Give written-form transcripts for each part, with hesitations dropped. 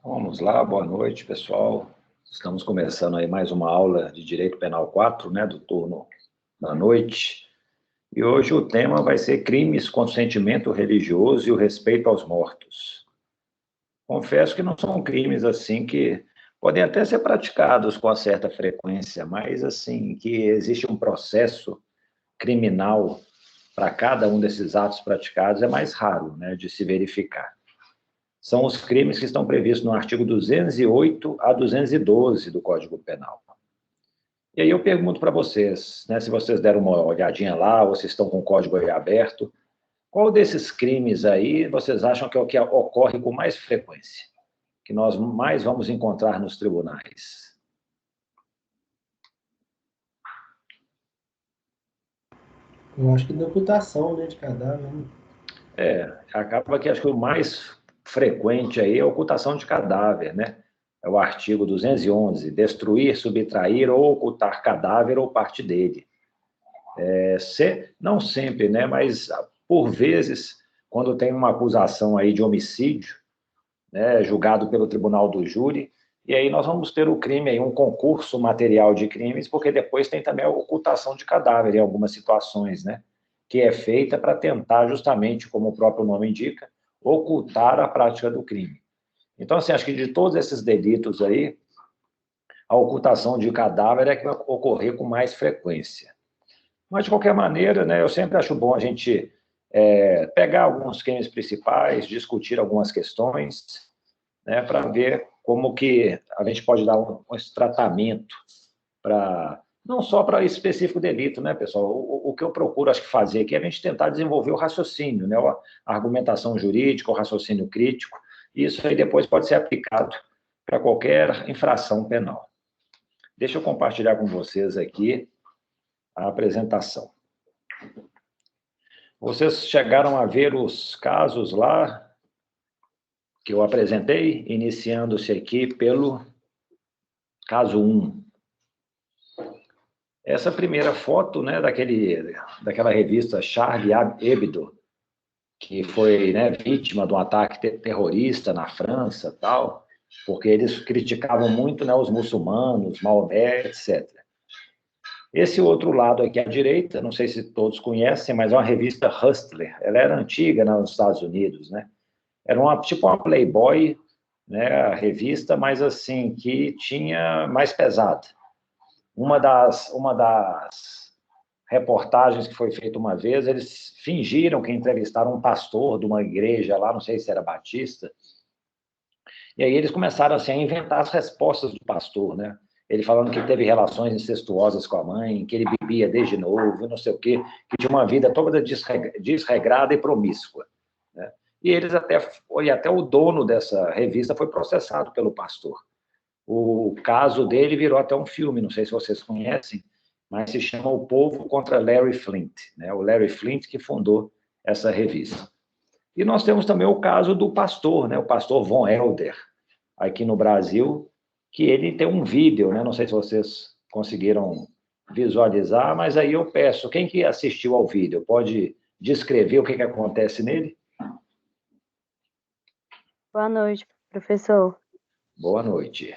Vamos lá, boa noite, pessoal. Estamos começando aí mais uma aula de Direito Penal 4, né, do turno da noite. E hoje o tema vai ser crimes contra o sentimento religioso e o respeito aos mortos. Confesso que não são crimes assim que podem até ser praticados com uma certa frequência, mas assim, que existe um processo criminal para cada um desses atos praticados é mais raro, né, de se verificar. São os crimes que estão previstos no artigo 208 a 212 do Código Penal. E aí eu pergunto para vocês, né, se vocês deram uma olhadinha lá, ou se estão com o código aí aberto, qual desses crimes aí vocês acham que é o que ocorre com mais frequência, que nós mais vamos encontrar nos tribunais? Eu acho que da ocultação, né, de cadáver, né? Acaba que acho que o mais frequente aí é a ocultação de cadáver, né? É o artigo 211, destruir, subtrair ou ocultar cadáver ou parte dele. Não sempre, né? Mas por vezes, quando tem uma acusação aí de homicídio, né, julgado pelo tribunal do júri, e aí nós vamos ter o crime aí, um concurso material de crimes, porque depois tem também a ocultação de cadáver em algumas situações, né? Que é feita para tentar, justamente, como o próprio nome indica, ocultar a prática do crime. Então, assim, acho que de todos esses delitos aí, a ocultação de cadáver é que vai ocorrer com mais frequência. Mas, de qualquer maneira, né, eu sempre acho bom a gente pegar alguns crimes principais, discutir algumas questões, né, para ver como que a gente pode dar esse tratamento para não só para esse específico delito, né, pessoal? O que eu procuro, acho que fazer aqui é a gente tentar desenvolver o raciocínio, né, a argumentação jurídica, o raciocínio crítico, e isso aí depois pode ser aplicado para qualquer infração penal. Deixa eu compartilhar com vocês aqui a apresentação. Vocês chegaram a ver os casos lá que eu apresentei, iniciando-se aqui pelo caso 1. Essa primeira foto, né, daquela revista Charlie Hebdo, que foi, né, vítima de um ataque terrorista na França, tal, porque eles criticavam muito, né, os muçulmanos, Maomé, etc. Esse outro lado aqui à direita, não sei se todos conhecem, mas é uma revista Hustler. Ela era antiga, né, nos Estados Unidos, né? Era tipo uma Playboy, né, a revista, mas assim, que tinha mais pesada. Uma das reportagens que foi feita uma vez, eles fingiram que entrevistaram um pastor de uma igreja lá, não sei se era batista, e aí eles começaram assim, a inventar as respostas do pastor, né? Ele falando que teve relações incestuosas com a mãe, que ele bebia desde novo, não sei o quê, que tinha uma vida toda desregrada e promíscua, né? E até o dono dessa revista foi processado pelo pastor. O caso dele virou até um filme, não sei se vocês conhecem, mas se chama O Povo contra Larry Flynt, né? O Larry Flynt que fundou essa revista. E nós temos também o caso do pastor, né? O pastor Von Helder, aqui no Brasil, que ele tem um vídeo, né? Não sei se vocês conseguiram visualizar, mas aí eu peço, quem que assistiu ao vídeo, pode descrever o que acontece nele? Boa noite, professor. Boa noite.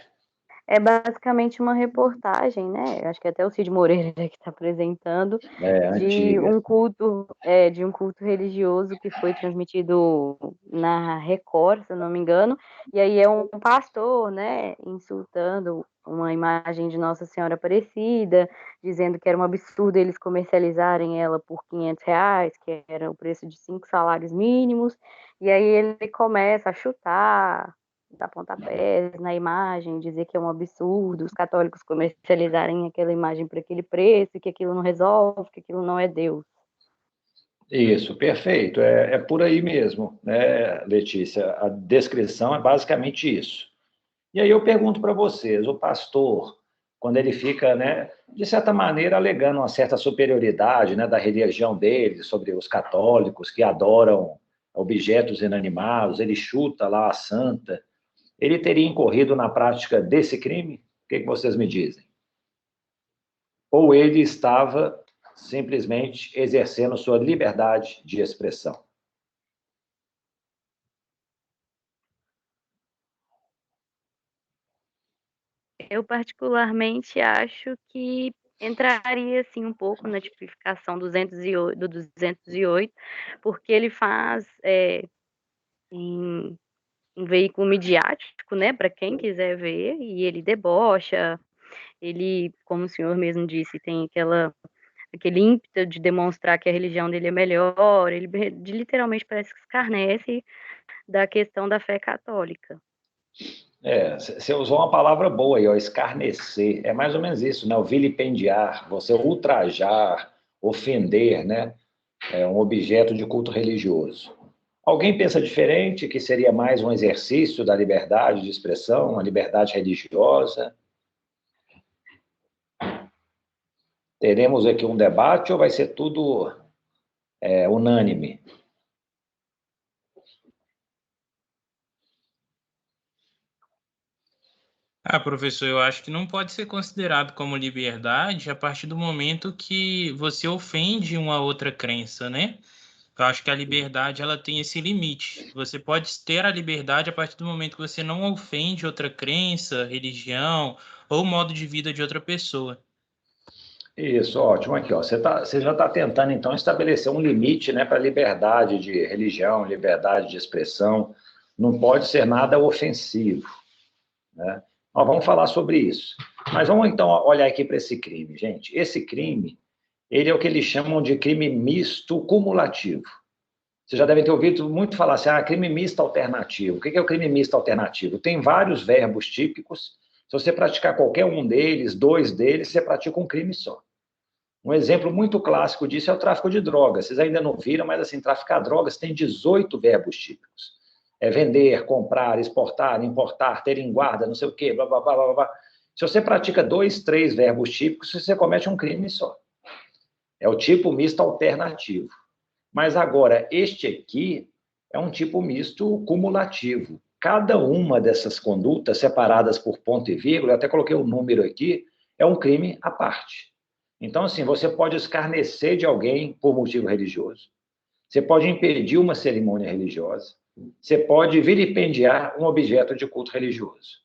É basicamente uma reportagem, né? Acho que até o Cid Moreira que está apresentando, Antiga. De um culto religioso que foi transmitido na Record, se eu não me engano. E aí é um pastor, né, insultando uma imagem de Nossa Senhora Aparecida, dizendo que era um absurdo eles comercializarem ela por R$ 500, que era o preço de 5 salários mínimos. E aí ele começa a chutar, dar pontapés na imagem, dizer que é um absurdo os católicos comercializarem aquela imagem por aquele preço, que aquilo não resolve, que aquilo não é Deus. Isso, perfeito. É por aí mesmo, né, Letícia? A descrição é basicamente isso. E aí eu pergunto para vocês, o pastor, quando ele fica, né, de certa maneira, alegando uma certa superioridade, né, da religião dele sobre os católicos que adoram objetos inanimados, ele chuta lá a santa, ele teria incorrido na prática desse crime? O que vocês me dizem? Ou ele estava simplesmente exercendo sua liberdade de expressão? Eu particularmente acho que entraria assim um pouco na tipificação 208, do 208, porque ele faz em um veículo midiático, né, para quem quiser ver, e ele debocha, ele, como o senhor mesmo disse, tem aquele ímpeto de demonstrar que a religião dele é melhor, ele literalmente parece que escarnece da questão da fé católica. Você usou uma palavra boa aí, ó, escarnecer. É mais ou menos isso, né? O vilipendiar, você ultrajar, ofender, né? É um objeto de culto religioso. Alguém pensa diferente, que seria mais um exercício da liberdade de expressão, uma liberdade religiosa? Teremos aqui um debate ou vai ser tudo unânime? Professor, eu acho que não pode ser considerado como liberdade a partir do momento que você ofende uma outra crença, né? Eu acho que a liberdade ela tem esse limite. Você pode ter a liberdade a partir do momento que você não ofende outra crença, religião ou modo de vida de outra pessoa. Isso, ótimo. Aqui, ó. Você já está tentando, então, estabelecer um limite, né, para a liberdade de religião, liberdade de expressão. Não pode ser nada ofensivo, né? Ó, vamos falar sobre isso. Mas vamos, então, olhar aqui para esse crime, gente. Esse crime, ele é o que eles chamam de crime misto cumulativo. Vocês já devem ter ouvido muito falar assim, crime misto alternativo. O que é o crime misto alternativo? Tem vários verbos típicos. Se você praticar qualquer um deles, dois deles, você pratica um crime só. Um exemplo muito clássico disso é o tráfico de drogas. Vocês ainda não viram, mas assim, traficar drogas tem 18 verbos típicos. É vender, comprar, exportar, importar, ter em guarda, não sei o quê, blá, blá, blá, blá, blá. Se você pratica 2, 3 verbos típicos, você comete um crime só. É o tipo misto alternativo. Mas agora, este aqui é um tipo misto cumulativo. Cada uma dessas condutas, separadas por ponto e vírgula, eu até coloquei o número aqui, é um crime à parte. Então, assim, você pode escarnecer de alguém por motivo religioso, você pode impedir uma cerimônia religiosa, você pode vilipendiar um objeto de culto religioso.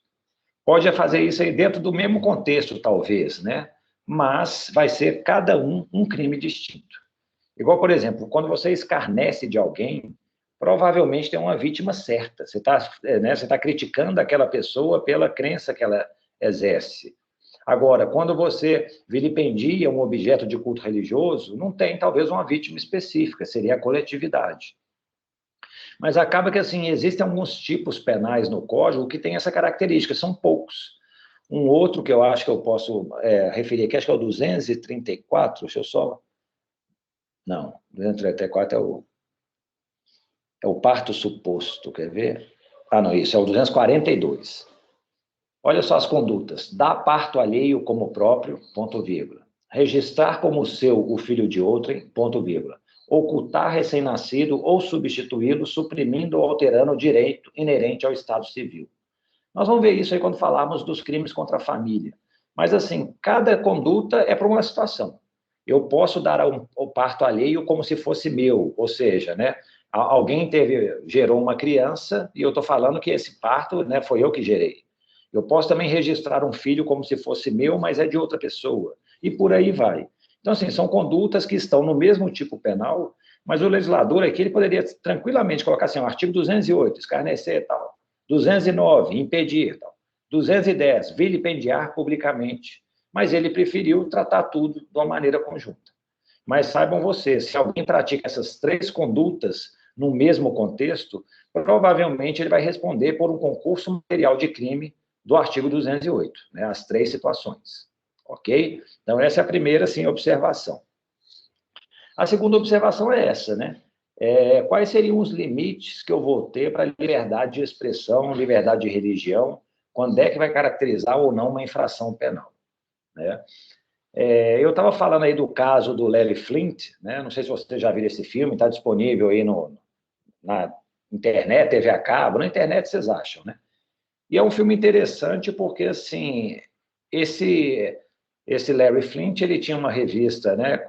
Pode fazer isso aí dentro do mesmo contexto, talvez, né? Mas vai ser cada um crime distinto. Igual, por exemplo, quando você escarnece de alguém, provavelmente tem uma vítima certa. Você está criticando aquela pessoa pela crença que ela exerce. Agora, quando você vilipendia um objeto de culto religioso, não tem talvez uma vítima específica, seria a coletividade. Mas acaba que, assim, existem alguns tipos penais no Código que têm essa característica, são poucos. Um outro que eu acho que eu posso referir aqui, acho que é o 234, deixa eu só... Não, 234 é o parto suposto, quer ver? Não, isso é o 242. Olha só as condutas. Dar parto alheio como próprio, ponto vírgula. Registrar como seu o filho de outrem, ponto vírgula. Ocultar recém-nascido ou substituí-lo, suprimindo ou alterando o direito inerente ao Estado Civil. Nós vamos ver isso aí quando falarmos dos crimes contra a família. Mas, assim, cada conduta é para uma situação. Eu posso dar o parto alheio como se fosse meu, ou seja, né, alguém gerou uma criança e eu estou falando que esse parto, né, foi eu que gerei. Eu posso também registrar um filho como se fosse meu, mas é de outra pessoa. E por aí vai. Então, assim, são condutas que estão no mesmo tipo penal, mas o legislador aqui ele poderia tranquilamente colocar assim, o artigo 208, escarnecer e tal. 209, impedir, tal. 210, vilipendiar publicamente. Mas ele preferiu tratar tudo de uma maneira conjunta. Mas saibam vocês, se alguém pratica essas três condutas no mesmo contexto, provavelmente ele vai responder por um concurso material de crime do artigo 208, né, as três situações. Ok? Então, essa é a primeira, sim, observação. A segunda observação é essa, né? Quais seriam os limites que eu vou ter para a liberdade de expressão, liberdade de religião, quando é que vai caracterizar ou não uma infração penal, né? Eu estava falando aí do caso do Larry Flynt, né? Não sei se você já viu esse filme, está disponível aí na internet, TV a cabo, na internet vocês acham, né? E é um filme interessante porque, assim, esse Larry Flynt, ele tinha uma revista, né,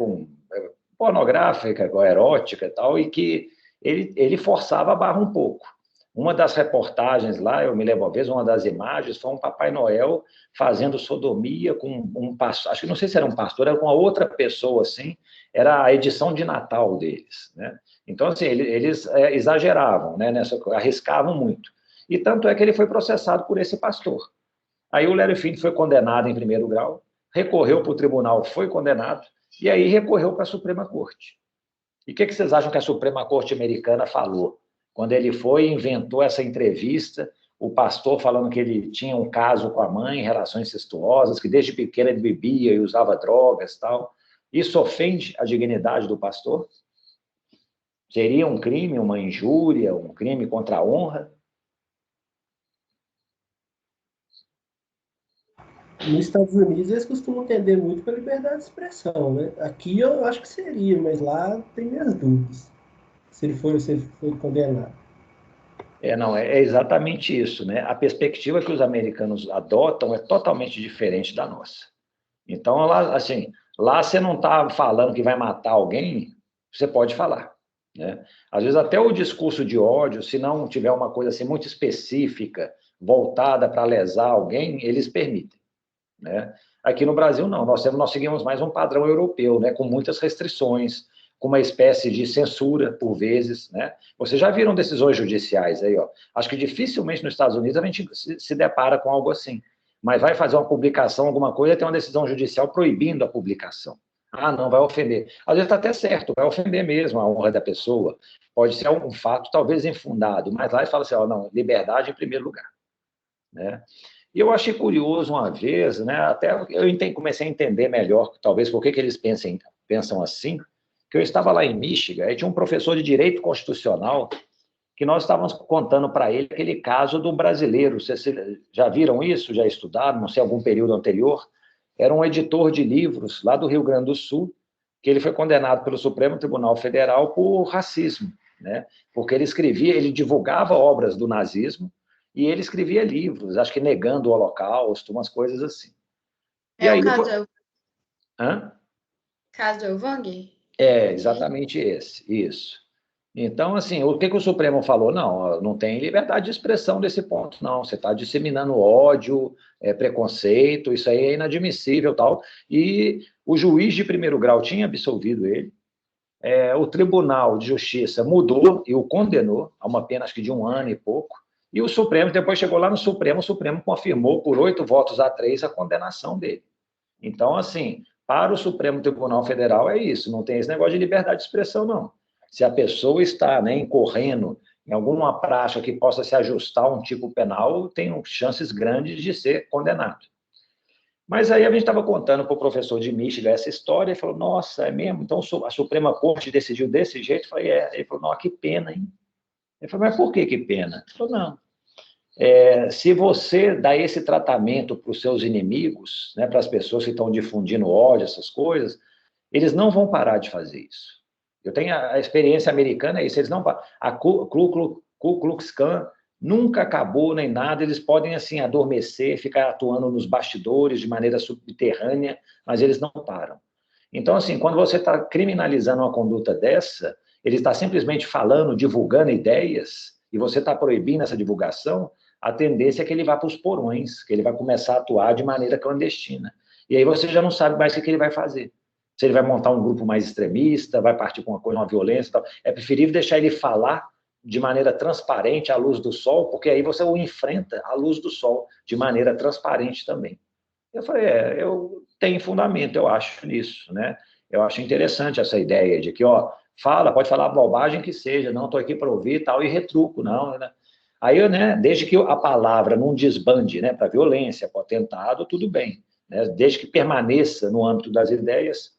pornográfica, erótica e tal, e que ele forçava a barra um pouco. Uma das reportagens lá, eu me lembro uma vez, uma das imagens, foi um Papai Noel fazendo sodomia com um pastor, acho que não sei se era um pastor, era com uma outra pessoa, assim, era a edição de Natal deles, né? Então, assim, eles exageravam, né, arriscavam muito. E tanto é que ele foi processado por esse pastor. Aí o Larry Fink foi condenado em primeiro grau, recorreu para o tribunal, foi condenado, e aí recorreu para a Suprema Corte. E o que vocês acham que a Suprema Corte americana falou? Quando ele foi e inventou essa entrevista, o pastor falando que ele tinha um caso com a mãe, relações incestuosas, que desde pequeno ele bebia e usava drogas e tal. Isso ofende a dignidade do pastor? Seria um crime, uma injúria, um crime contra a honra? Nos Estados Unidos, eles costumam entender muito pela liberdade de expressão, né? Aqui eu acho que seria, mas lá tem minhas dúvidas, se ele for condenado. Não, é exatamente isso, né? A perspectiva que os americanos adotam é totalmente diferente da nossa. Então, lá, assim, lá você não está falando que vai matar alguém, você pode falar, né? Às vezes até o discurso de ódio, se não tiver uma coisa assim muito específica, voltada para lesar alguém, eles permitem, né? Aqui no Brasil, não. Nós seguimos mais um padrão europeu, né? Com muitas restrições, com uma espécie de censura, por vezes, né? Vocês já viram decisões judiciais aí, ó. Acho que dificilmente nos Estados Unidos a gente se depara com algo assim. Mas vai fazer uma publicação, alguma coisa, tem uma decisão judicial proibindo a publicação. Ah, não, vai ofender. Às vezes está até certo, vai ofender mesmo a honra da pessoa. Pode ser um fato, talvez infundado, mas lá ele fala assim, ó, não, liberdade em primeiro lugar, né? E eu achei curioso uma vez, né, até eu comecei a entender melhor, talvez, por que eles pensam assim, que eu estava lá em Michigan, e tinha um professor de Direito Constitucional que nós estávamos contando para ele aquele caso do brasileiro. Vocês já viram isso? Já estudaram? Não sei, algum período anterior? Era um editor de livros lá do Rio Grande do Sul, que ele foi condenado pelo Supremo Tribunal Federal por racismo, né? Porque ele divulgava obras do nazismo e ele escrevia livros, acho que negando o Holocausto, umas coisas assim. E É aí, o caso, Hã? caso do Elvang? Exatamente esse, isso. Então, assim, o que o Supremo falou? Não, não tem liberdade de expressão desse ponto, não. Você está disseminando ódio, preconceito, isso aí é inadmissível, tal. E o juiz de primeiro grau tinha absolvido ele. O Tribunal de Justiça mudou e o condenou a uma pena, acho que de 1 ano e pouco. E o Supremo, depois chegou lá no Supremo, o Supremo confirmou por 8 votos a 3 a condenação dele. Então, assim, para o Supremo Tribunal Federal é isso, não tem esse negócio de liberdade de expressão, não. Se a pessoa está, né, incorrendo em alguma prática que possa se ajustar a um tipo penal, tem chances grandes de ser condenado. Mas aí a gente estava contando para o professor de Michigan essa história, e falou, nossa, é mesmo? Então a Suprema Corte decidiu desse jeito? Eu falei, Ele falou, não, que pena, hein? Ele falou, mas por que pena? Ele falou, não. Se você dá esse tratamento para os seus inimigos, né, para as pessoas que estão difundindo ódio, essas coisas, eles não vão parar de fazer isso. Eu tenho a experiência americana, é isso, eles não a Ku Klux Klan nunca acabou nem nada, eles podem, assim, adormecer, ficar atuando nos bastidores de maneira subterrânea, mas eles não param. Então, assim, quando você está criminalizando uma conduta dessa, ele está simplesmente falando, divulgando ideias, e você está proibindo essa divulgação, a tendência é que ele vá para os porões, que ele vai começar a atuar de maneira clandestina. E aí você já não sabe mais o que ele vai fazer. Se ele vai montar um grupo mais extremista, vai partir com uma coisa, uma violência e tal. É preferível deixar ele falar de maneira transparente à luz do sol, porque aí você o enfrenta à luz do sol, de maneira transparente também. Eu falei, eu tenho fundamento, eu acho, nisso, né? Eu acho interessante essa ideia de que, ó, pode falar a bobagem que seja, não estou aqui para ouvir e tal, e retruco, não, né? Aí, né, desde que a palavra não desbande, né, para violência, para atentado, tudo bem, né? Desde que permaneça no âmbito das ideias.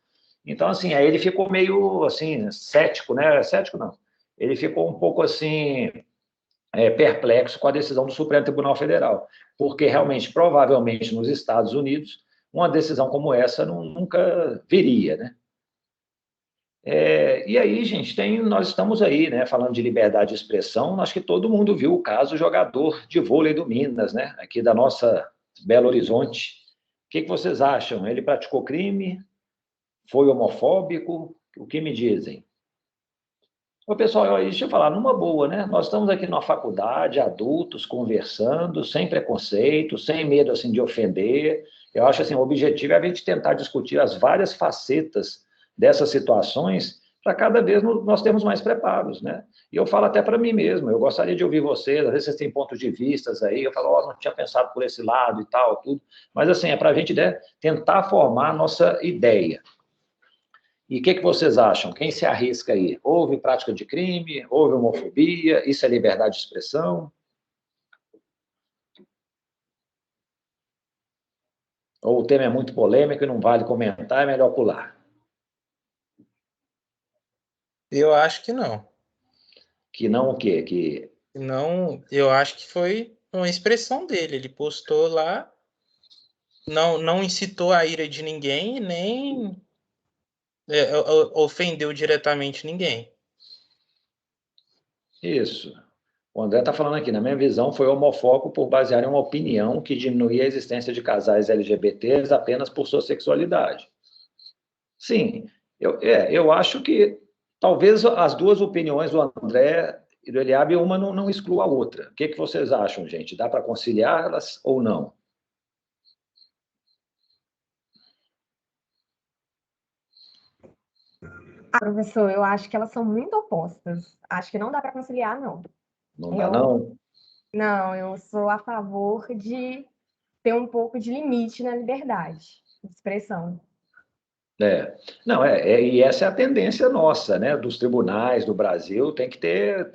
Então, assim, aí ele ficou meio, assim, cético, né? Cético não. Ele ficou um pouco, assim, perplexo com a decisão do Supremo Tribunal Federal, porque realmente, provavelmente, nos Estados Unidos, uma decisão como essa nunca viria, né? E aí, gente, nós estamos aí, né, falando de liberdade de expressão, acho que todo mundo viu o caso do jogador de vôlei do Minas, né, aqui da nossa Belo Horizonte. O que vocês acham? Ele praticou crime? Foi homofóbico? O que me dizem? Ô, pessoal, deixa eu falar, numa boa, né? Nós estamos aqui numa faculdade, adultos, conversando, sem preconceito, sem medo, assim, de ofender. Eu acho, assim, o objetivo é a gente tentar discutir as várias facetas dessas situações para cada vez nós termos mais preparos, né? E eu falo até para mim mesmo, eu gostaria de ouvir vocês, às vezes vocês têm pontos de vistas aí, eu falo, não tinha pensado por esse lado e tal, tudo. Mas, assim, é para a gente, né, tentar formar a nossa ideia. E o que vocês acham? Quem se arrisca aí? Houve prática de crime? Houve homofobia? Isso é liberdade de expressão? Ou o tema é muito polêmico e não vale comentar, é melhor pular? Eu acho que não. Que não o quê? Que... Não, eu acho que foi uma expressão dele. Ele postou lá, não incitou a ira de ninguém, nem ofendeu diretamente ninguém. Isso. O André está falando aqui, na minha visão, foi homofóbico por basear em uma opinião que diminuía a existência de casais LGBTs apenas por sua sexualidade. Sim, eu acho que talvez as duas opiniões do André e do Eliabe, uma não exclua a outra. O que vocês acham, gente? Dá para conciliá-las ou não? Professor, eu acho que elas são muito opostas. Acho que não dá para conciliar, não. Não dá, não? Não, eu sou a favor de ter um pouco de limite na liberdade de expressão. Não, e essa é a tendência nossa, né, dos tribunais do Brasil, tem que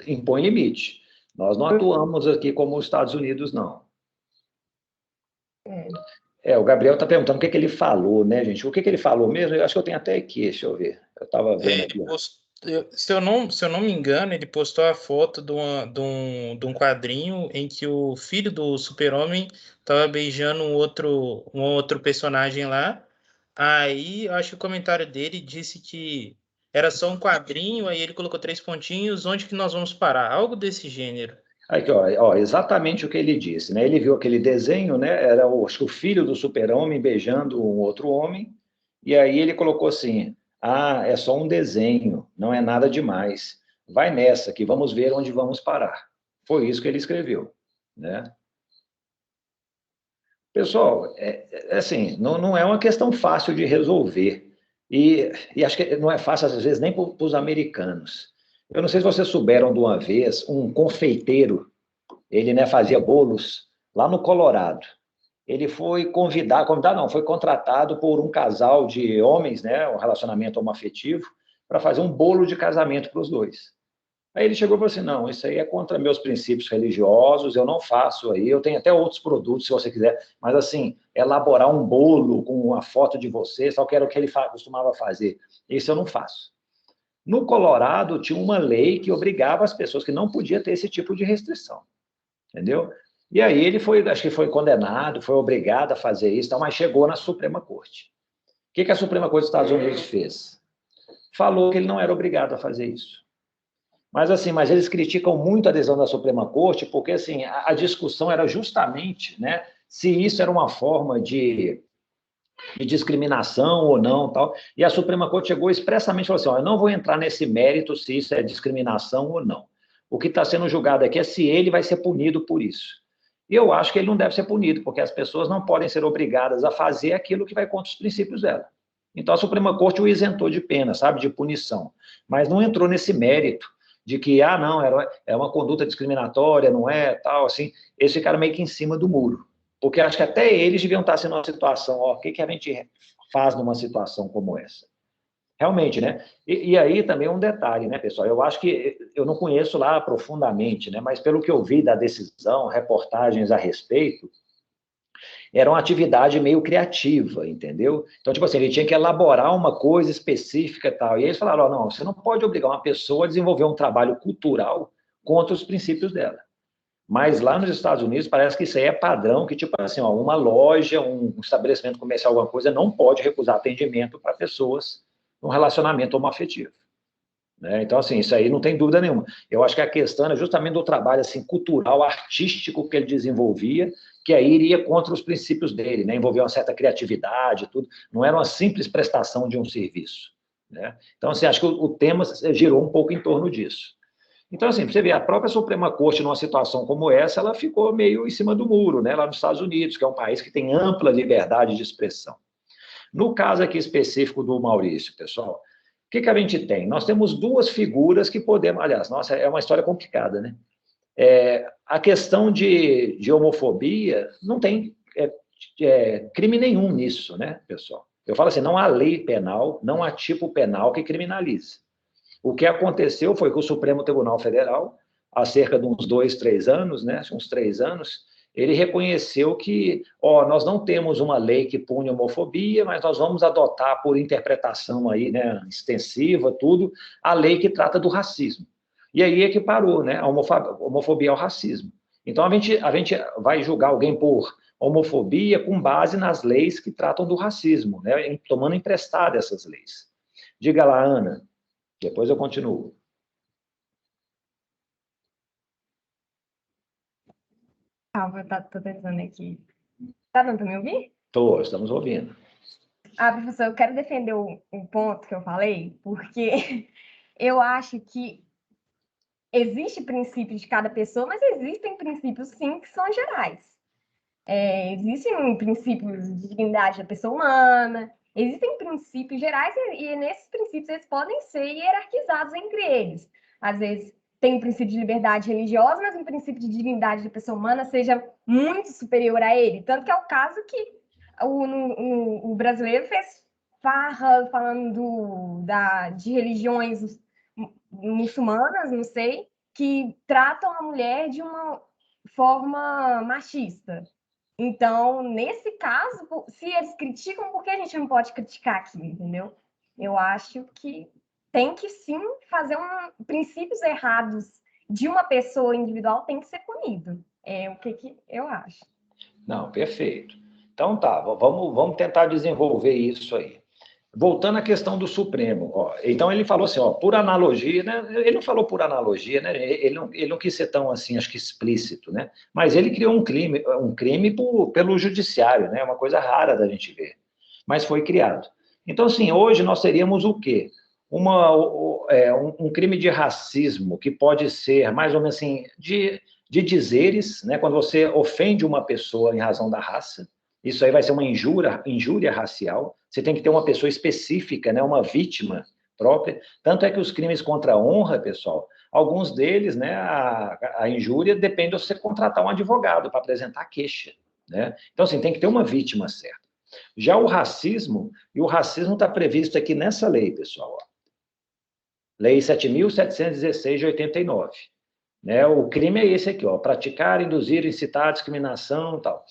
impõe limite. Nós não atuamos aqui como os Estados Unidos, não. O Gabriel está perguntando o que ele falou, né, gente? O que ele falou mesmo? Eu acho que eu tenho até aqui, deixa eu ver. Eu estava vendo aqui. Se eu não me engano, ele postou a foto de um quadrinho em que o filho do Super-Homem estava beijando um outro personagem lá. Aí, eu acho que o comentário dele disse que era só um quadrinho, aí ele colocou 3 pontinhos, onde que nós vamos parar? Algo desse gênero. Aqui, ó, exatamente o que ele disse, né? Ele viu aquele desenho, né? Era acho que o filho do Super-Homem beijando um outro homem, e aí ele colocou assim: é só um desenho, não é nada demais. Vai nessa, que vamos ver onde vamos parar. Foi isso que ele escreveu, né? Pessoal, assim, não é uma questão fácil de resolver. E acho que não é fácil, às vezes, nem para os americanos. Eu não sei se vocês souberam de uma vez, um confeiteiro, ele, né, fazia bolos lá no Colorado. Ele foi foi contratado por um casal de homens, né, um relacionamento homoafetivo, para fazer um bolo de casamento para os dois. Aí ele chegou e falou assim, não, isso aí é contra meus princípios religiosos, eu não faço aí, eu tenho até outros produtos, se você quiser, mas assim, elaborar um bolo com uma foto de você, só que era o que ele costumava fazer. Isso eu não faço. No Colorado, tinha uma lei que obrigava as pessoas que não podia ter esse tipo de restrição, entendeu? E aí ele acho que foi condenado, foi obrigado a fazer isso, mas chegou na Suprema Corte. O que a Suprema Corte dos Estados Unidos fez? Falou que ele não era obrigado a fazer isso. Mas eles criticam muito a adesão da Suprema Corte, porque assim, a discussão era justamente, né, se isso era uma forma de discriminação ou não, tal. E a Suprema Corte chegou expressamente e falou assim, eu não vou entrar nesse mérito se isso é discriminação ou não. O que está sendo julgado aqui é se ele vai ser punido por isso. E eu acho que ele não deve ser punido, porque as pessoas não podem ser obrigadas a fazer aquilo que vai contra os princípios dela. Então a Suprema Corte o isentou de pena, sabe, de punição, mas não entrou nesse mérito de que, não, é uma conduta discriminatória, não é, tal, assim, eles ficaram meio que em cima do muro, porque acho que até eles deviam estar sendo uma situação, o que a gente faz numa situação como essa? Realmente, né? E aí também um detalhe, né, pessoal, eu acho que, eu não conheço lá profundamente, né, mas pelo que eu vi da decisão, reportagens a respeito, era uma atividade meio criativa, entendeu? Então, tipo assim, ele tinha que elaborar uma coisa específica e tal. E eles falaram, não, você não pode obrigar uma pessoa a desenvolver um trabalho cultural contra os princípios dela. Mas lá nos Estados Unidos parece que isso aí é padrão, que tipo assim, uma loja, um estabelecimento comercial, alguma coisa, não pode recusar atendimento para pessoas num relacionamento homoafetivo. Né? Então, assim, isso aí não tem dúvida nenhuma. Eu acho que a questão é justamente do trabalho assim, cultural, artístico que ele desenvolvia, que aí iria contra os princípios dele, né? Envolvia uma certa criatividade, tudo. Não era uma simples prestação de um serviço. né? Então, assim, acho que o tema girou um pouco em torno disso. Então, assim, você vê, a própria Suprema Corte, numa situação como essa, ela ficou meio em cima do muro, né? Lá nos Estados Unidos, que é um país que tem ampla liberdade de expressão. No caso aqui específico do Maurício, pessoal, o que a gente tem? Nós temos duas figuras que podemos... Aliás, nossa, é uma história complicada, né? A questão de homofobia não tem crime nenhum nisso, né, pessoal? Eu falo assim, não há lei penal, não há tipo penal que criminalize. O que aconteceu foi que o Supremo Tribunal Federal, há cerca de uns 2, 3 anos, né, uns 3 anos, ele reconheceu que, nós não temos uma lei que pune homofobia, mas nós vamos adotar por interpretação aí, né, extensiva, tudo, a lei que trata do racismo. E aí é que parou, né, a homofobia ao racismo. Então, a gente vai julgar alguém por homofobia com base nas leis que tratam do racismo, né, tomando emprestada essas leis. Diga lá, Ana. Depois eu continuo. Tô pensando aqui. Tá dando para me ouvir? Estamos ouvindo. Professor, eu quero defender um ponto que eu falei, porque eu acho que existe princípio de cada pessoa, mas existem princípios, sim, que são gerais. Existem princípios de dignidade da pessoa humana, existem princípios gerais e nesses princípios eles podem ser hierarquizados entre eles. Às vezes tem o princípio de liberdade religiosa, mas o princípio de dignidade da pessoa humana seja muito superior a ele. Tanto que é o caso que o brasileiro fez farra falando de religiões muçulmanas, não sei, que tratam a mulher de uma forma machista. Então, nesse caso, se eles criticam, por que a gente não pode criticar aqui, entendeu? Eu acho que tem que, sim, fazer princípios errados de uma pessoa individual tem que ser punido. É o que eu acho. Não, perfeito. Então tá, vamos tentar desenvolver isso aí. Voltando à questão do Supremo, então ele falou assim, por analogia, né? Ele não falou por analogia, né? Ele não quis ser tão assim, acho que explícito, né? Mas ele criou um crime pelo judiciário, né? Uma coisa rara da gente ver, mas foi criado. Então, assim, hoje nós teríamos o quê? Um crime de racismo que pode ser mais ou menos assim de dizeres, né? Quando você ofende uma pessoa em razão da raça. Isso aí vai ser uma injúria racial. Você tem que ter uma pessoa específica, né, uma vítima própria. Tanto é que os crimes contra a honra, pessoal, alguns deles, né, a injúria depende de você contratar um advogado para apresentar queixa, né? Então, assim, tem que ter uma vítima certa. Já o racismo está previsto aqui nessa lei, pessoal. Lei 7.716 de 89. Né? O crime é esse aqui, praticar, induzir, incitar, discriminação e tal.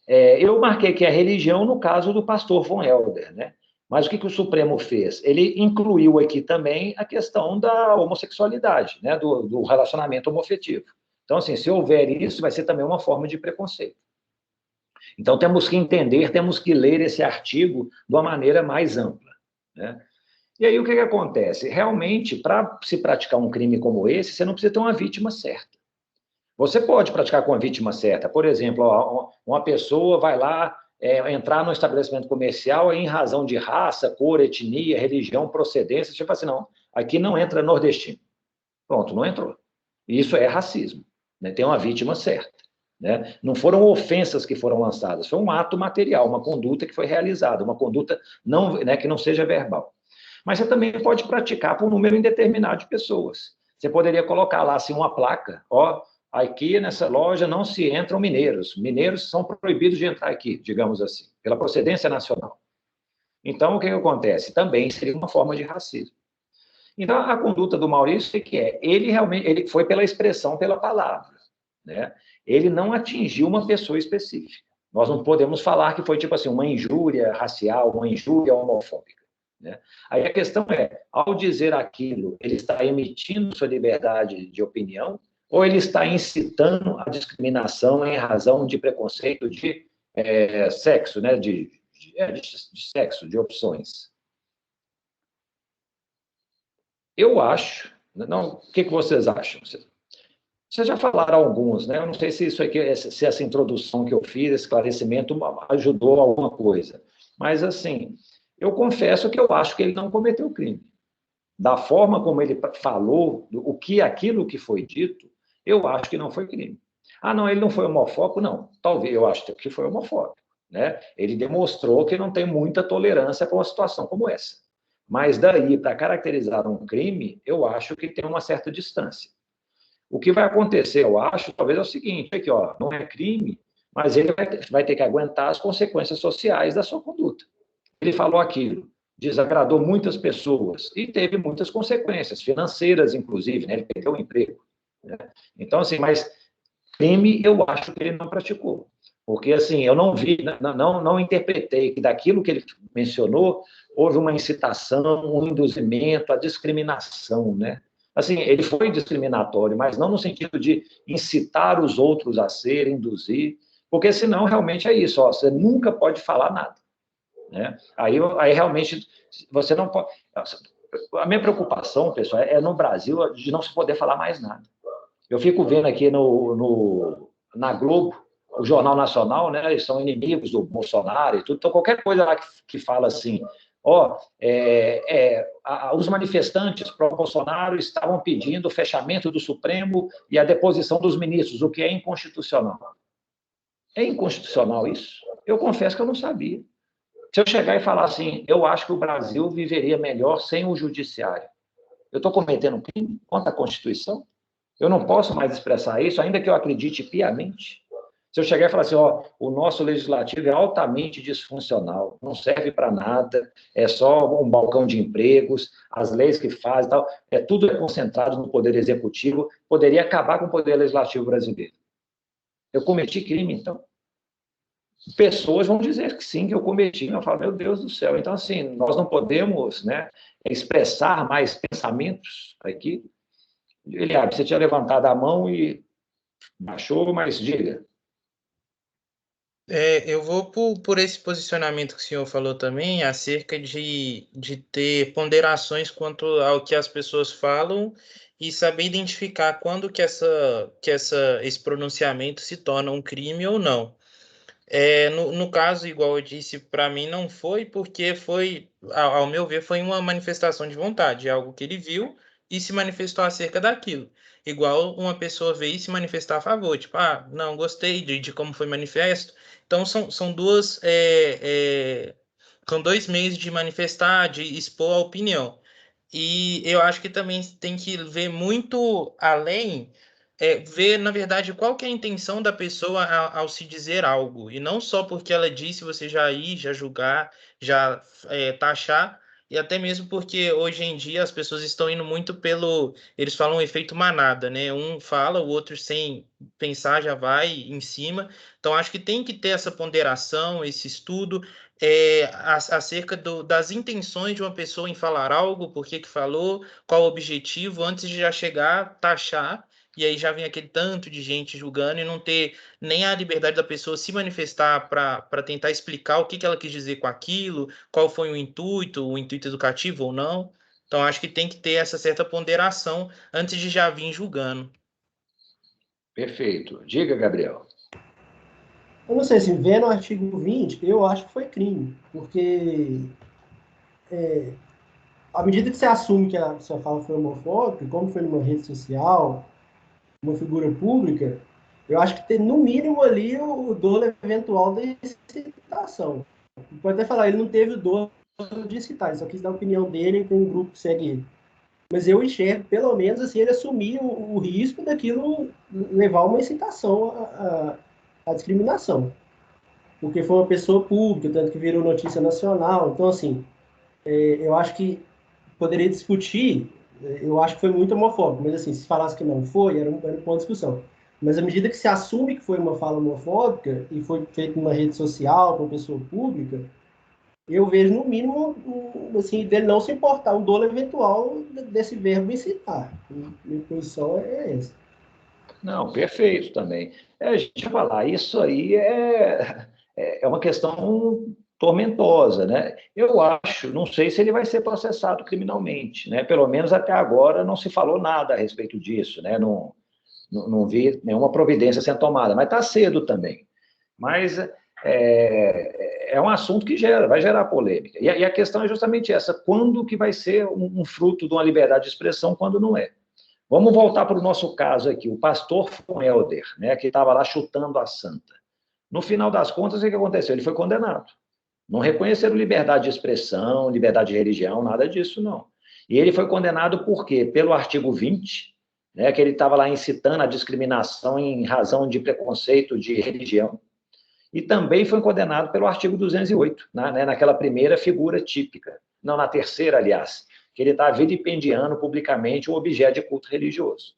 Eu marquei que a religião no caso do pastor von Helder, né? Mas o que o Supremo fez? Ele incluiu aqui também a questão da homossexualidade, né? Do relacionamento homoafetivo. Então, assim, se houver isso, vai ser também uma forma de preconceito. Então, temos que entender, temos que ler esse artigo de uma maneira mais ampla, né? E aí, o que acontece? Realmente, para se praticar um crime como esse, você não precisa ter uma vítima certa. Você pode praticar com a vítima certa. Por exemplo, uma pessoa vai lá entrar no estabelecimento comercial em razão de raça, cor, etnia, religião, procedência. Você fala assim, não, aqui não entra nordestino. Pronto, não entrou. Isso é racismo, né? Tem uma vítima certa, né? Não foram ofensas que foram lançadas, foi um ato material, uma conduta que foi realizada, uma conduta não, né, que não seja verbal. Mas você também pode praticar por um número indeterminado de pessoas. Você poderia colocar lá assim, uma placa, aqui nessa loja não se entram mineiros. Mineiros são proibidos de entrar aqui, digamos assim, pela procedência nacional. Então, o que acontece? Também seria uma forma de racismo. Então, a conduta do Maurício é que ele foi pela expressão, pela palavra, né? Ele não atingiu uma pessoa específica. Nós não podemos falar que foi tipo assim, uma injúria racial, uma injúria homofóbica, né? Aí a questão é, ao dizer aquilo, ele está emitindo sua liberdade de opinião, ou ele está incitando a discriminação em razão de preconceito de sexo, né? de sexo, de opções. Eu acho, não, o que vocês acham? Vocês já falaram alguns, né? Eu não sei se isso aqui, se essa introdução que eu fiz, esse esclarecimento, ajudou alguma coisa. Mas, assim, eu confesso que eu acho que ele não cometeu crime. da forma como ele falou, aquilo que foi dito, eu acho que não foi crime. Ah, não, ele não foi homofóbico? Não. Talvez, eu acho que foi homofóbico, né? Ele demonstrou que não tem muita tolerância para uma situação como essa. Mas daí, para caracterizar um crime, eu acho que tem uma certa distância. O que vai acontecer, eu acho, talvez é o seguinte, aqui, ó, não é crime, mas ele vai ter que aguentar as consequências sociais da sua conduta. Ele falou aquilo, desagradou muitas pessoas e teve muitas consequências, financeiras, inclusive, né? Ele perdeu o emprego. Né? Então, assim, mas crime eu acho que ele não praticou. Porque, assim, eu não vi, não interpretei que daquilo que ele mencionou houve uma incitação, um induzimento, a discriminação, né? Assim, ele foi discriminatório, mas não no sentido de incitar os outros a ser, induzir, porque senão realmente é isso, ó, você nunca pode falar nada. Né? Aí realmente você não pode. A minha preocupação, pessoal, é no Brasil de não se poder falar mais nada. Eu fico vendo aqui na Globo, o Jornal Nacional, né? Eles são inimigos do Bolsonaro e tudo. Então, qualquer coisa lá que fala assim, ó, os manifestantes pró-Bolsonaro estavam pedindo o fechamento do Supremo e a deposição dos ministros, o que é inconstitucional. É inconstitucional isso? Eu confesso que eu não sabia. Se eu chegar e falar assim, eu acho que o Brasil viveria melhor sem o judiciário, eu estou cometendo um crime contra a Constituição? Eu não posso mais expressar isso, ainda que eu acredite piamente? Se eu chegar e falar assim, ó, o nosso legislativo é altamente disfuncional, não serve para nada, é só um balcão de empregos, as leis que faz e tal, tudo é concentrado no poder executivo, poderia acabar com o poder legislativo brasileiro. Eu cometi crime, então? Pessoas vão dizer que sim, que eu cometi. Eu falo, meu Deus do céu. Então, assim, nós não podemos, né, expressar mais pensamentos aqui. Eliabe, você tinha levantado a mão e baixou, mas diga. Eu vou por esse posicionamento que o senhor falou também, acerca de ter ponderações quanto ao que as pessoas falam e saber identificar quando que esse pronunciamento se torna um crime ou não. No caso, igual eu disse, para mim não foi, porque foi, ao meu ver, foi uma manifestação de vontade, algo que ele viu e se manifestou acerca daquilo. Igual uma pessoa veio e se manifestar a favor, tipo, não, gostei de como foi manifesto. Então, são são dois meios de manifestar, de expor a opinião. E eu acho que também tem que ver muito além, ver, na verdade, qual que é a intenção da pessoa ao se dizer algo. E não só porque ela disse, você já ir, já julgar, já taxar, e até mesmo porque hoje em dia as pessoas estão indo muito eles falam um efeito manada, né? Um fala, o outro sem pensar já vai em cima. Então, acho que tem que ter essa ponderação, esse estudo, acerca das intenções de uma pessoa em falar algo, por que falou, qual o objetivo, antes de já chegar, taxar, e aí já vem aquele tanto de gente julgando e não ter nem a liberdade da pessoa se manifestar para tentar explicar o que ela quis dizer com aquilo, qual foi o intuito educativo ou não. Então, acho que tem que ter essa certa ponderação antes de já vir julgando. Perfeito. Diga, Gabriel. Eu não sei, assim, vendo o artigo 20, eu acho que foi crime, porque à medida que você assume que a sua fala foi homofóbica, como foi numa rede social, uma figura pública, eu acho que tem, no mínimo, ali o dolo eventual da excitação. Pode até falar, ele não teve o dolo de excitar, ele só quis dar a opinião dele com um grupo que segue ele. Mas eu enxergo, pelo menos, assim, ele assumir o risco daquilo levar uma excitação à discriminação. Porque foi uma pessoa pública, tanto que virou notícia nacional. Então, assim, eu acho que poderia discutir, eu acho que foi muito homofóbico, mas assim, se falasse que não foi, era um ponto de discussão. Mas à medida que se assume que foi uma fala homofóbica e foi feito numa rede social, com uma pessoa pública, eu vejo, no mínimo, assim, dele não se importar, um dolo eventual desse verbo incitar. Minha posição é essa. Não, perfeito também. Deixa eu falar, isso aí é uma questão tormentosa, né? Eu acho, não sei se ele vai ser processado criminalmente, né? Pelo menos até agora não se falou nada a respeito disso, né? Não vi nenhuma providência sendo tomada, mas está cedo também. Mas é um assunto que vai gerar polêmica. E a questão é justamente essa, quando que vai ser um fruto de uma liberdade de expressão, quando não é. Vamos voltar para o nosso caso aqui, o pastor von Helder, né, que estava lá chutando a santa. No final das contas, o que aconteceu? Ele foi condenado. Não reconheceram liberdade de expressão, liberdade de religião, nada disso, não. E ele foi condenado por quê? Pelo artigo 20, né, que ele estava lá incitando a discriminação em razão de preconceito de religião. E também foi condenado pelo artigo 208, né, naquela primeira figura típica. Não, na terceira, aliás, que ele está vilipendiando publicamente um objeto de culto religioso.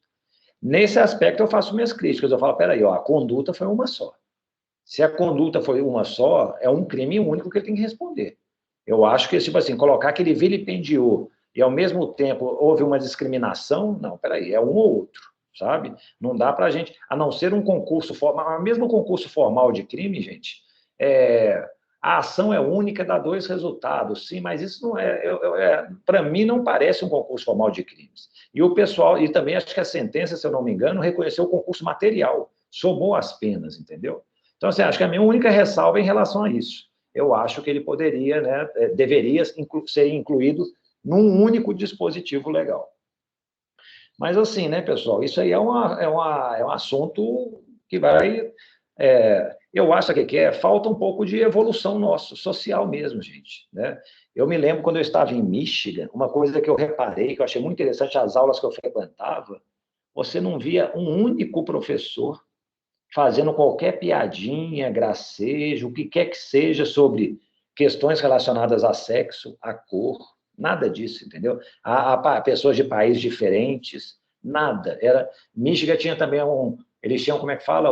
Nesse aspecto, eu faço minhas críticas. Eu falo, peraí, ó, a conduta foi uma só. Se a conduta foi uma só, é um crime único que ele tem que responder. Eu acho que, tipo assim, colocar que ele vilipendiou e, ao mesmo tempo, houve uma discriminação, não, peraí, é um ou outro, sabe? Não dá para a gente, a não ser um concurso formal, mesmo concurso formal de crime, gente, a ação é única, dá 2 resultados, sim, mas isso não para mim, não parece um concurso formal de crimes. E o pessoal, e também acho que a sentença, se eu não me engano, reconheceu o concurso material, somou as penas, entendeu? Então, assim, acho que a minha única ressalva é em relação a isso. Eu acho que ele poderia, né, deveria ser incluído num único dispositivo legal. Mas, assim, né, pessoal, isso aí é um assunto que vai... eu acho que falta um pouco de evolução nossa, social mesmo, gente, né? Eu me lembro, quando eu estava em Michigan, uma coisa que eu reparei, que eu achei muito interessante, as aulas que eu frequentava, você não via um único professor fazendo qualquer piadinha, gracejo, o que quer que seja sobre questões relacionadas a sexo, a cor, nada disso, entendeu? A pessoas de países diferentes, nada. Michigan tinha também eles tinham, como é que fala,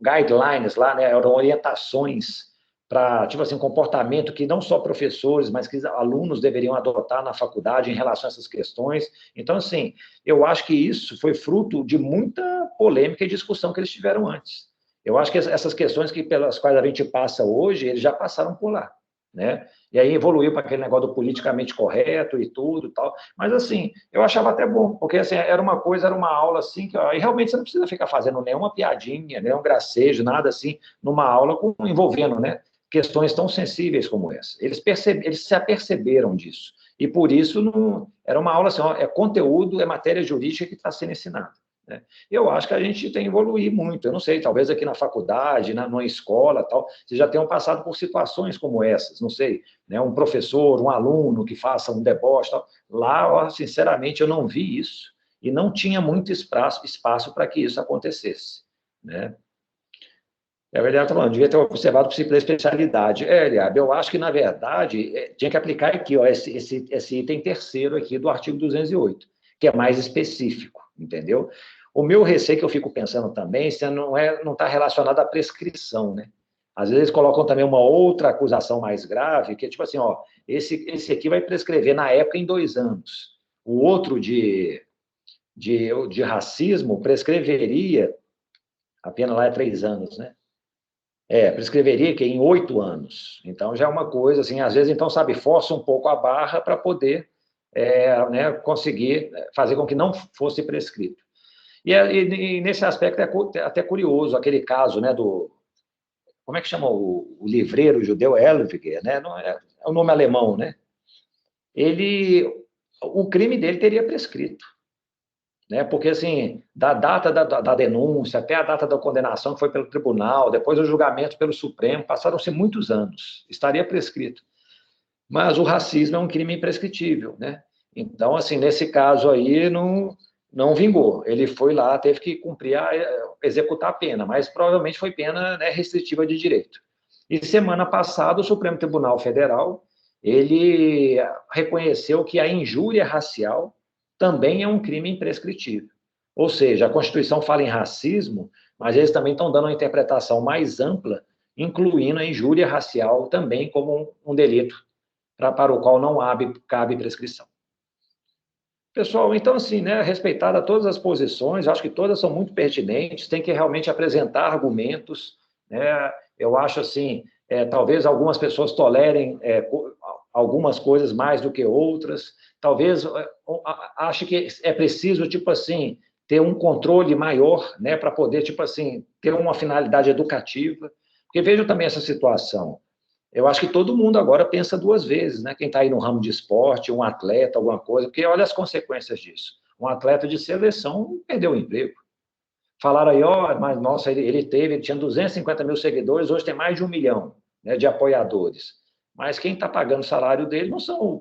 guidelines lá, né? Eram orientações para, tipo assim, comportamento que não só professores, mas que alunos deveriam adotar na faculdade em relação a essas questões. Então, assim, eu acho que isso foi fruto de muita polêmica e discussão que eles tiveram antes. Eu acho que essas questões pelas quais a gente passa hoje, eles já passaram por lá, né? E aí evoluiu para aquele negócio do politicamente correto e tudo e tal. Mas, assim, eu achava até bom, porque, assim, era uma aula, assim, que e realmente você não precisa ficar fazendo nenhuma piadinha, nenhum gracejo, nada assim, numa aula envolvendo, né, questões tão sensíveis como essa. Eles se aperceberam disso. E, por isso, era uma aula assim, é conteúdo, é matéria jurídica que está sendo ensinada, né? Eu acho que a gente tem que evoluir muito. Eu não sei, talvez aqui na faculdade, numa escola, tal, vocês já tenham passado por situações como essas, não sei, né, um professor, um aluno que faça um deboche, tal. Lá, sinceramente, eu não vi isso. E não tinha muito espaço para que isso acontecesse, né? É verdade, estou falando, devia ter observado o princípio da especialidade. Eliabe, eu acho que, na verdade, tinha que aplicar aqui, ó, esse item terceiro aqui do artigo 208, que é mais específico, entendeu? O meu receio que eu fico pensando também, se não está relacionado à prescrição, né? Às vezes colocam também uma outra acusação mais grave, que é tipo assim, ó, esse aqui vai prescrever na época em 2 anos. O outro de racismo prescreveria, a pena lá é 3 anos, né? Prescreveria que em 8 anos. Então, já é uma coisa, assim, às vezes, então, sabe, força um pouco a barra para poder né, conseguir fazer com que não fosse prescrito. E nesse aspecto é até curioso, aquele caso, né, como é que chama o livreiro judeu Elviger, né? Não é o nome alemão, né? O crime dele teria prescrito, né? Porque, assim, da data da denúncia até a data da condenação, que foi pelo tribunal, depois o julgamento pelo Supremo, passaram-se muitos anos, estaria prescrito. Mas o racismo é um crime imprescritível, né? Então, assim, nesse caso aí, não vingou. Ele foi lá, teve que executar a pena, mas provavelmente foi pena, né, restritiva de direito. E semana passada, o Supremo Tribunal Federal, ele reconheceu que a injúria racial também é um crime imprescritível. Ou seja, a Constituição fala em racismo, mas eles também estão dando uma interpretação mais ampla, incluindo a injúria racial também como um delito para o qual não cabe prescrição. Pessoal, então, assim, né, respeitada todas as posições, acho que todas são muito pertinentes, tem que realmente apresentar argumentos, né? Eu acho, assim, talvez algumas pessoas tolerem algumas coisas mais do que outras, talvez acho que é preciso, tipo assim, ter um controle maior, né, para poder, tipo assim, ter uma finalidade educativa, porque vejo também essa situação. eu acho que todo mundo agora pensa duas vezes, né? Quem está aí no ramo de esporte, um atleta, alguma coisa, porque olha as consequências disso. Um atleta de seleção perdeu o emprego. Falaram aí, ó, mas nossa, ele tinha 250 mil seguidores, hoje tem mais de 1 milhão, né, de apoiadores. Mas quem está pagando o salário dele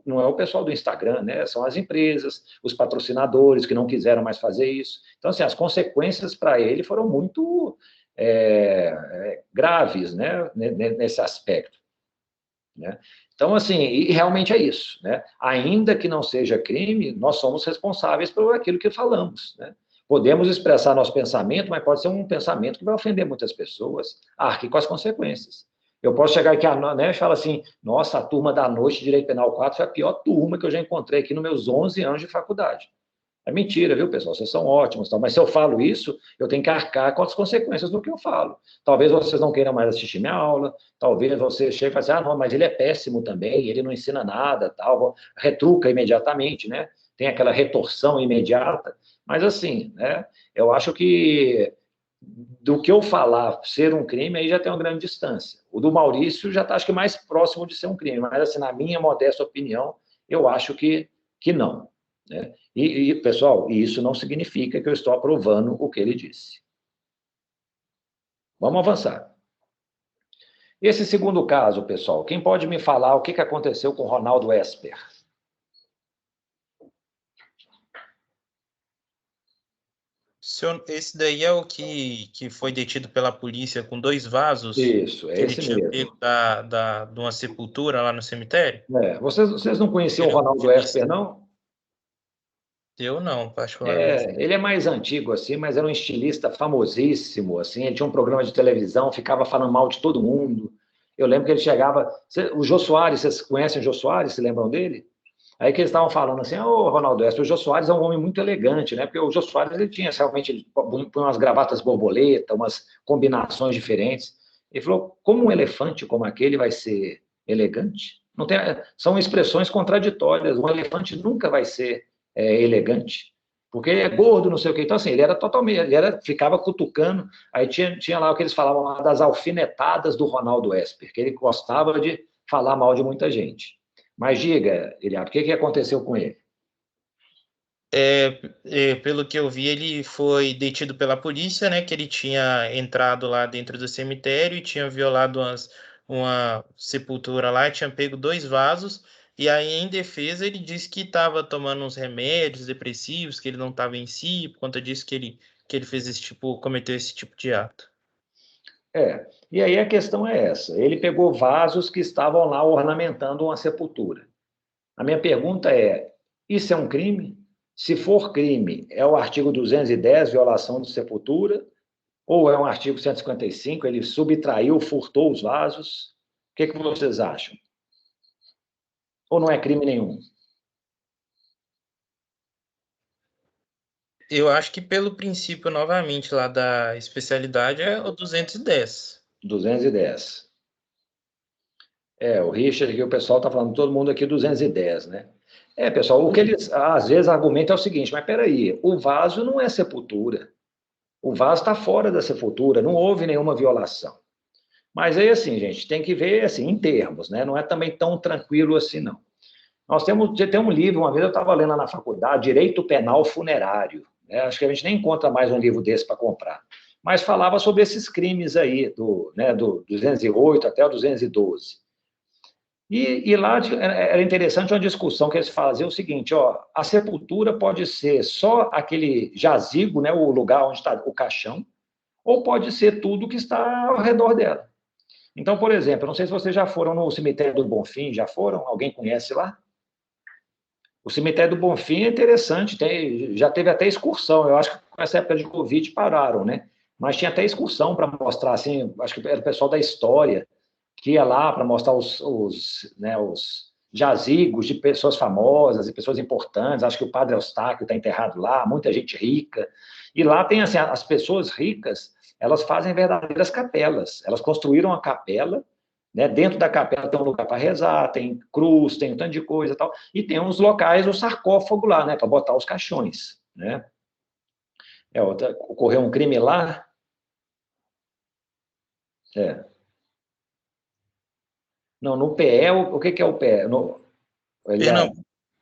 não é o pessoal do Instagram, né? São as empresas, os patrocinadores que não quiseram mais fazer isso. Então, assim, as consequências para ele foram muito graves, né, nesse aspecto. Né? Então, assim, e realmente é isso. Né? Ainda que não seja crime, nós somos responsáveis por aquilo que falamos. Né? Podemos expressar nosso pensamento, mas pode ser um pensamento que vai ofender muitas pessoas. Arque com as consequências. Eu posso chegar aqui né, e falar assim, nossa, a turma da noite de Direito Penal 4 foi a pior turma que eu já encontrei aqui nos meus 11 anos de faculdade. É mentira, viu, pessoal? Vocês são ótimos, tal. Mas se eu falo isso, eu tenho que arcar com as consequências do que eu falo. Talvez vocês não queiram mais assistir minha aula, talvez você chegue e fale assim, ah, não, mas ele é péssimo também, ele não ensina nada, tal, retruca imediatamente, né? Tem aquela retorção imediata. Mas, assim, né, eu acho que do que eu falar ser um crime, aí já tem uma grande distância. O do Maurício já está, acho que, mais próximo de ser um crime, mas, assim, na minha modesta opinião, eu acho que não. Né? Pessoal, isso não significa que eu estou aprovando o que ele disse. Vamos avançar. Esse segundo caso, pessoal, quem pode me falar o que aconteceu com Ronaldo Esper? Esse daí é o que foi detido pela polícia com 2 vasos Isso, é que ele esse tinha mesmo. pego de uma sepultura lá no cemitério? Vocês não conheciam o Ele é um Ronaldo Esper, não? Eu não, particularmente. Ele é mais antigo, assim, mas era um estilista famosíssimo, assim, ele tinha um programa de televisão, ficava falando mal de todo mundo. Eu lembro que ele chegava... O Jô Soares, vocês conhecem o Jô Soares, se lembram dele? Aí que eles estavam falando assim, ô Ronaldo Esper, o Jô Soares é um homem muito elegante, né? Porque o Jô Soares, ele tinha, realmente, ele põe umas gravatas borboleta, umas combinações diferentes. Ele falou, como um elefante como aquele vai ser elegante? Não tem, são expressões contraditórias, um elefante nunca vai ser elegante, porque ele é gordo, não sei o quê. Então, assim, ele era totalmente, ficava cutucando, aí tinha lá o que eles falavam lá das alfinetadas do Ronaldo Esper, que ele gostava de falar mal de muita gente. Mas diga, Eliab, o que aconteceu com ele? Pelo que eu vi, ele foi detido pela polícia, né? Que ele tinha entrado lá dentro do cemitério e tinha violado uma sepultura lá, e tinha pego 2 vasos. E aí, em defesa, ele disse que estava tomando uns remédios depressivos, que ele não estava em si, por conta disso que ele fez cometeu esse tipo de ato. E aí a questão é essa: ele pegou vasos que estavam lá ornamentando uma sepultura. A minha pergunta é: isso é um crime? Se for crime, é o artigo 210, violação de sepultura, ou é um artigo 155, ele subtraiu, furtou os vasos? O que vocês acham? Ou não é crime nenhum? Eu acho que pelo princípio, novamente, lá da especialidade é o 210. 210. O Richard aqui, o pessoal está falando, todo mundo aqui 210, né? Pessoal, o que eles às vezes argumentam é o seguinte, mas peraí, o vaso não é sepultura. O vaso está fora da sepultura, não houve nenhuma violação. Mas aí, assim, gente, tem que ver, assim, em termos, né? Não é também tão tranquilo assim, não. Nós tem um livro, uma vez eu estava lendo na faculdade, Direito Penal Funerário, né? Acho que a gente nem encontra mais um livro desse para comprar. Mas falava sobre esses crimes aí, do 208 até o 212. E lá era interessante uma discussão que eles faziam o seguinte, ó, a sepultura pode ser só aquele jazigo, né, o lugar onde está o caixão, ou pode ser tudo que está ao redor dela. Então, por exemplo, não sei se vocês já foram no cemitério do Bonfim, já foram? Alguém conhece lá? O cemitério do Bonfim é interessante, já teve até excursão, eu acho que com essa época de Covid pararam, né? Mas tinha até excursão para mostrar, assim, acho que era o pessoal da história, que ia lá para mostrar os jazigos de pessoas famosas e pessoas importantes. Acho que o padre Eustáquio está enterrado lá, muita gente rica. E lá tem, assim, as pessoas ricas, elas fazem verdadeiras capelas. Elas construíram a capela, né? Dentro da capela tem um lugar para rezar, tem cruz, tem um tanto de coisa e tal. E tem uns locais, o sarcófago lá, né? Para botar os caixões, né? Ocorreu um crime lá. Não, no PE, o que é o PE? Ele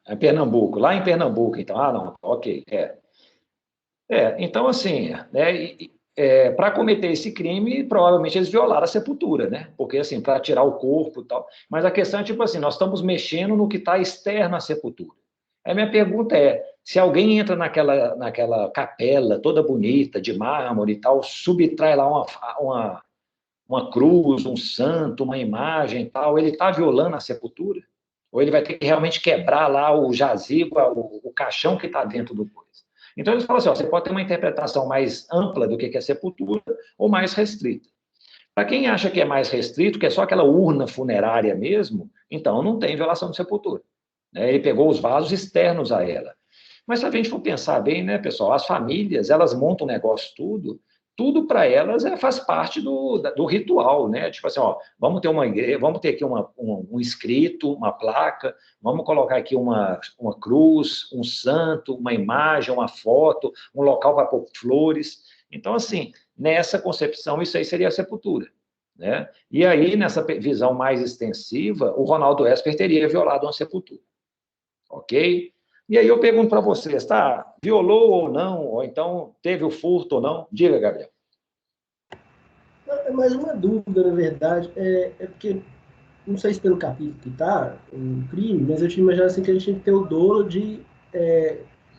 é Pernambuco, lá em Pernambuco, então. Ah, não, ok, então, assim, né, para cometer esse crime, provavelmente eles violaram a sepultura, né? Porque, assim, para tirar o corpo e tal. Mas a questão é, tipo assim, nós estamos mexendo no que está externo à sepultura. Aí minha pergunta é, se alguém entra naquela capela toda bonita, de mármore e tal, subtrai lá uma cruz, um santo, uma imagem e tal, ele está violando a sepultura? Ou ele vai ter que realmente quebrar lá o jazigo, o caixão que está dentro do coisa? Então, eles falam assim, ó, você pode ter uma interpretação mais ampla do que é sepultura ou mais restrita. Para quem acha que é mais restrito, que é só aquela urna funerária mesmo, então não tem violação de sepultura, né? Ele pegou os vasos externos a ela. Mas se a gente for pensar bem, né, pessoal, as famílias, elas montam o negócio tudo para elas faz parte do ritual, né? Tipo assim, ó, vamos ter uma igreja, vamos ter aqui um escrito, uma placa, vamos colocar aqui uma cruz, um santo, uma imagem, uma foto, um local para pôr flores. Então, assim, nessa concepção, isso aí seria a sepultura, né? E aí, nessa visão mais extensiva, o Ronaldo Esper teria violado uma sepultura, ok? E aí eu pergunto para vocês, tá? Violou ou não? Ou então teve o furto ou não? Diga, Gabriel. É mais uma dúvida, na verdade. É porque, não sei se pelo capítulo que tá, o crime, mas eu tinha imaginado assim, que a gente tinha que ter o dolo de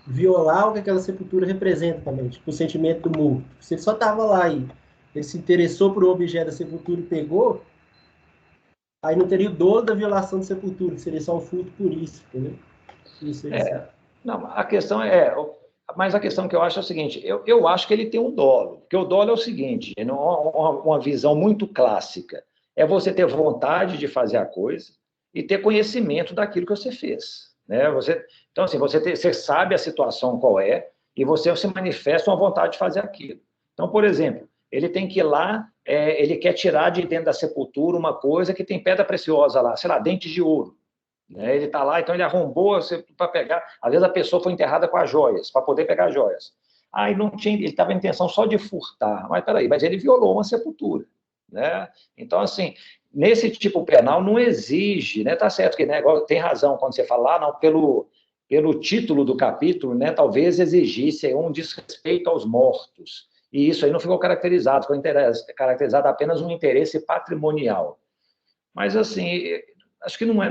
violar o que aquela sepultura representa também, tipo o sentimento do morto. Se ele só estava lá e ele se interessou por um objeto da sepultura e pegou, aí não teria o dolo da violação da sepultura, que seria só um furto por isso, entendeu? Não sei se... Não, a questão mas a questão que eu acho é o seguinte, eu acho que ele tem um dolo, porque o dolo é o seguinte, uma visão muito clássica, é você ter vontade de fazer a coisa e ter conhecimento daquilo que você fez, né? Então, assim, você sabe a situação qual é e você se manifesta uma vontade de fazer aquilo. Então, por exemplo, ele tem que ir lá, ele quer tirar de dentro da sepultura uma coisa que tem pedra preciosa lá, sei lá, dentes de ouro. Né? Ele está lá, então ele arrombou para pegar. Às vezes a pessoa foi enterrada com as joias, para poder pegar as joias. Aí não tinha, ele estava em intenção só de furtar, mas ele violou uma sepultura. Né? Então, assim, nesse tipo penal não exige, né? Tá certo que, né, tem razão quando você fala, não, pelo título do capítulo, né, talvez exigisse um desrespeito aos mortos. E isso aí não ficou caracterizado, ficou caracterizado apenas um interesse patrimonial. Mas, assim, acho que não é.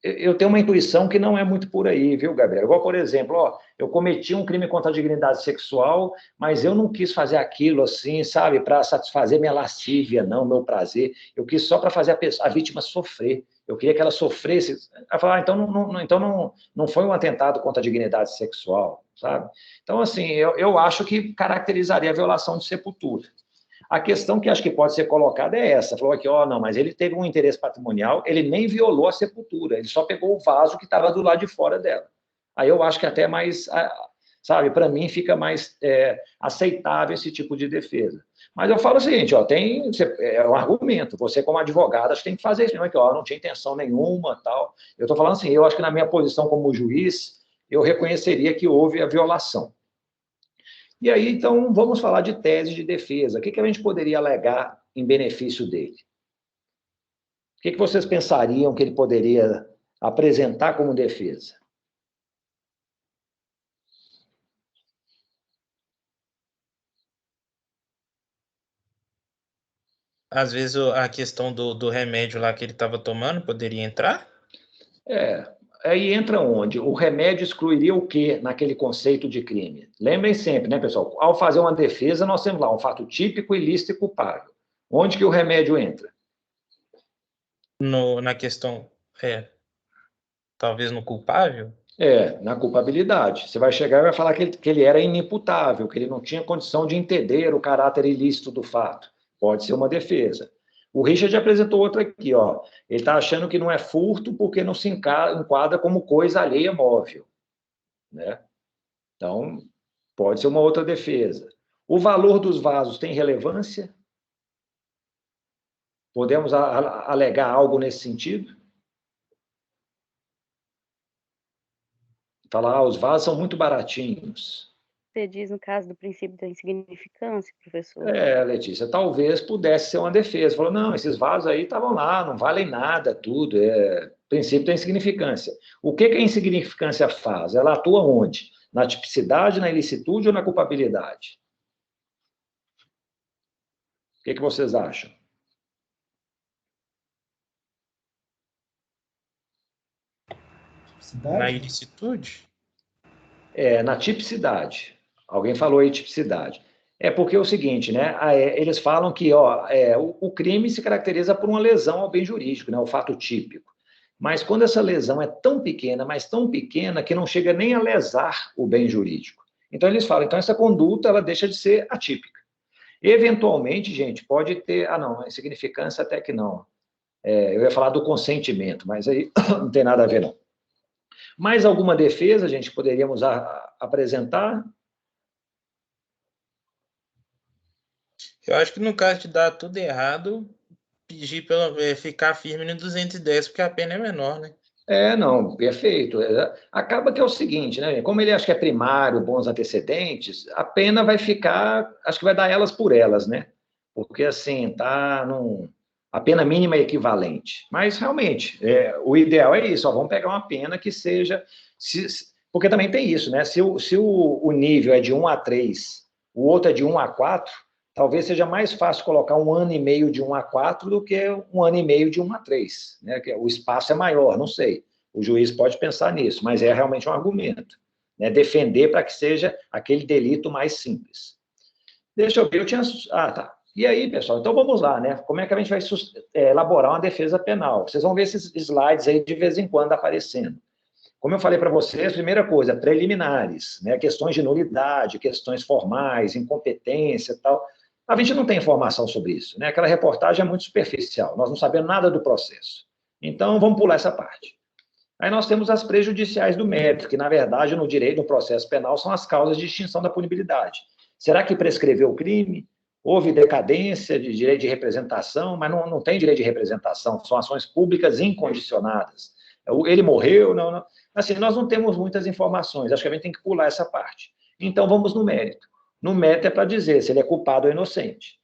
Eu tenho uma intuição que não é muito por aí, viu, Gabriel? Igual, por exemplo, ó, eu cometi um crime contra a dignidade sexual, mas eu não quis fazer aquilo assim, sabe, para satisfazer minha lascívia, não, meu prazer. Eu quis só para fazer a vítima sofrer. Eu queria que ela sofresse. Ela falou, então não foi um atentado contra a dignidade sexual, sabe? Então, assim, eu acho que caracterizaria a violação de sepultura. A questão que acho que pode ser colocada é essa. Falou aqui, não, mas ele teve um interesse patrimonial, ele nem violou a sepultura, ele só pegou o vaso que estava do lado de fora dela. Aí eu acho que até mais, sabe, para mim fica mais aceitável esse tipo de defesa. Mas eu falo o seguinte, é um argumento, você como advogado, acho que tem que fazer isso, não tinha intenção nenhuma, tal. Eu estou falando assim, eu acho que na minha posição como juiz, eu reconheceria que houve a violação. E aí, então, vamos falar de tese de defesa. O que a gente poderia alegar em benefício dele? O que vocês pensariam que ele poderia apresentar como defesa? Às vezes a questão do remédio lá que ele estava tomando poderia entrar? Aí entra onde? O remédio excluiria o quê naquele conceito de crime? Lembrem sempre, né, pessoal? Ao fazer uma defesa, nós temos lá um fato típico, ilícito e culpável. Onde que o remédio entra? Na questão, talvez no culpável? Na culpabilidade. Você vai chegar e vai falar que ele era inimputável, que ele não tinha condição de entender o caráter ilícito do fato. Pode ser uma defesa. O Richard apresentou outra aqui, ó. Ele está achando que não é furto porque não se enquadra como coisa alheia móvel, né? Então, pode ser uma outra defesa. O valor dos vasos tem relevância? Podemos alegar algo nesse sentido? Falar, os vasos são muito baratinhos. você diz no caso do princípio da insignificância, professor? Letícia, talvez pudesse ser uma defesa. Falou, não, esses vasos aí estavam lá, não valem nada, tudo. Princípio da insignificância. O que a insignificância faz? Ela atua onde? Na tipicidade, na ilicitude ou na culpabilidade? O que vocês acham? Na ilicitude? Na tipicidade. Alguém falou aí tipicidade. Porque é o seguinte, né? Eles falam que o crime se caracteriza por uma lesão ao bem jurídico, né? O fato típico. Mas quando essa lesão é tão pequena, mas tão pequena, que não chega nem a lesar o bem jurídico. Então, eles falam, então essa conduta ela deixa de ser atípica. Eventualmente, gente, pode ter... não, insignificância até que não. Eu ia falar do consentimento, mas aí não tem nada a ver, não. Mais alguma defesa, gente, poderíamos apresentar? Eu acho que no caso de dar tudo errado, pedir ficar firme no 210, porque a pena é menor, né? Não, perfeito. Acaba que é o seguinte, né? Como ele acha que é primário, bons antecedentes, a pena vai ficar, acho que vai dar elas por elas, né? Porque, assim, a pena mínima é equivalente. Mas, realmente, o ideal é isso, vamos pegar uma pena que seja... porque também tem isso, né? Se o nível é de 1 a 3, o outro é de 1 a 4, talvez seja mais fácil colocar 1 ano e meio de 1 a 4 do que 1 ano e meio de 1 a 3, né? O espaço é maior, não sei. O juiz pode pensar nisso, mas é realmente um argumento, né? Defender para que seja aquele delito mais simples. Deixa eu ver, eu tinha... tá. E aí, pessoal, então vamos lá, né? Como é que a gente vai elaborar uma defesa penal? Vocês vão ver esses slides aí de vez em quando aparecendo. Como eu falei para vocês, primeira coisa, preliminares, né? Questões de nulidade, questões formais, incompetência e tal. A gente não tem informação sobre isso, né? Aquela reportagem é muito superficial, nós não sabemos nada do processo. Então, vamos pular essa parte. Aí nós temos as prejudiciais do mérito, que, na verdade, no direito, no processo penal, são as causas de extinção da punibilidade. Será que prescreveu o crime? Houve decadência de direito de representação, mas não tem direito de representação, são ações públicas incondicionadas. Ele morreu, não. Assim, nós não temos muitas informações, acho que a gente tem que pular essa parte. Então, vamos no mérito. No mérito é para dizer se ele é culpado ou inocente.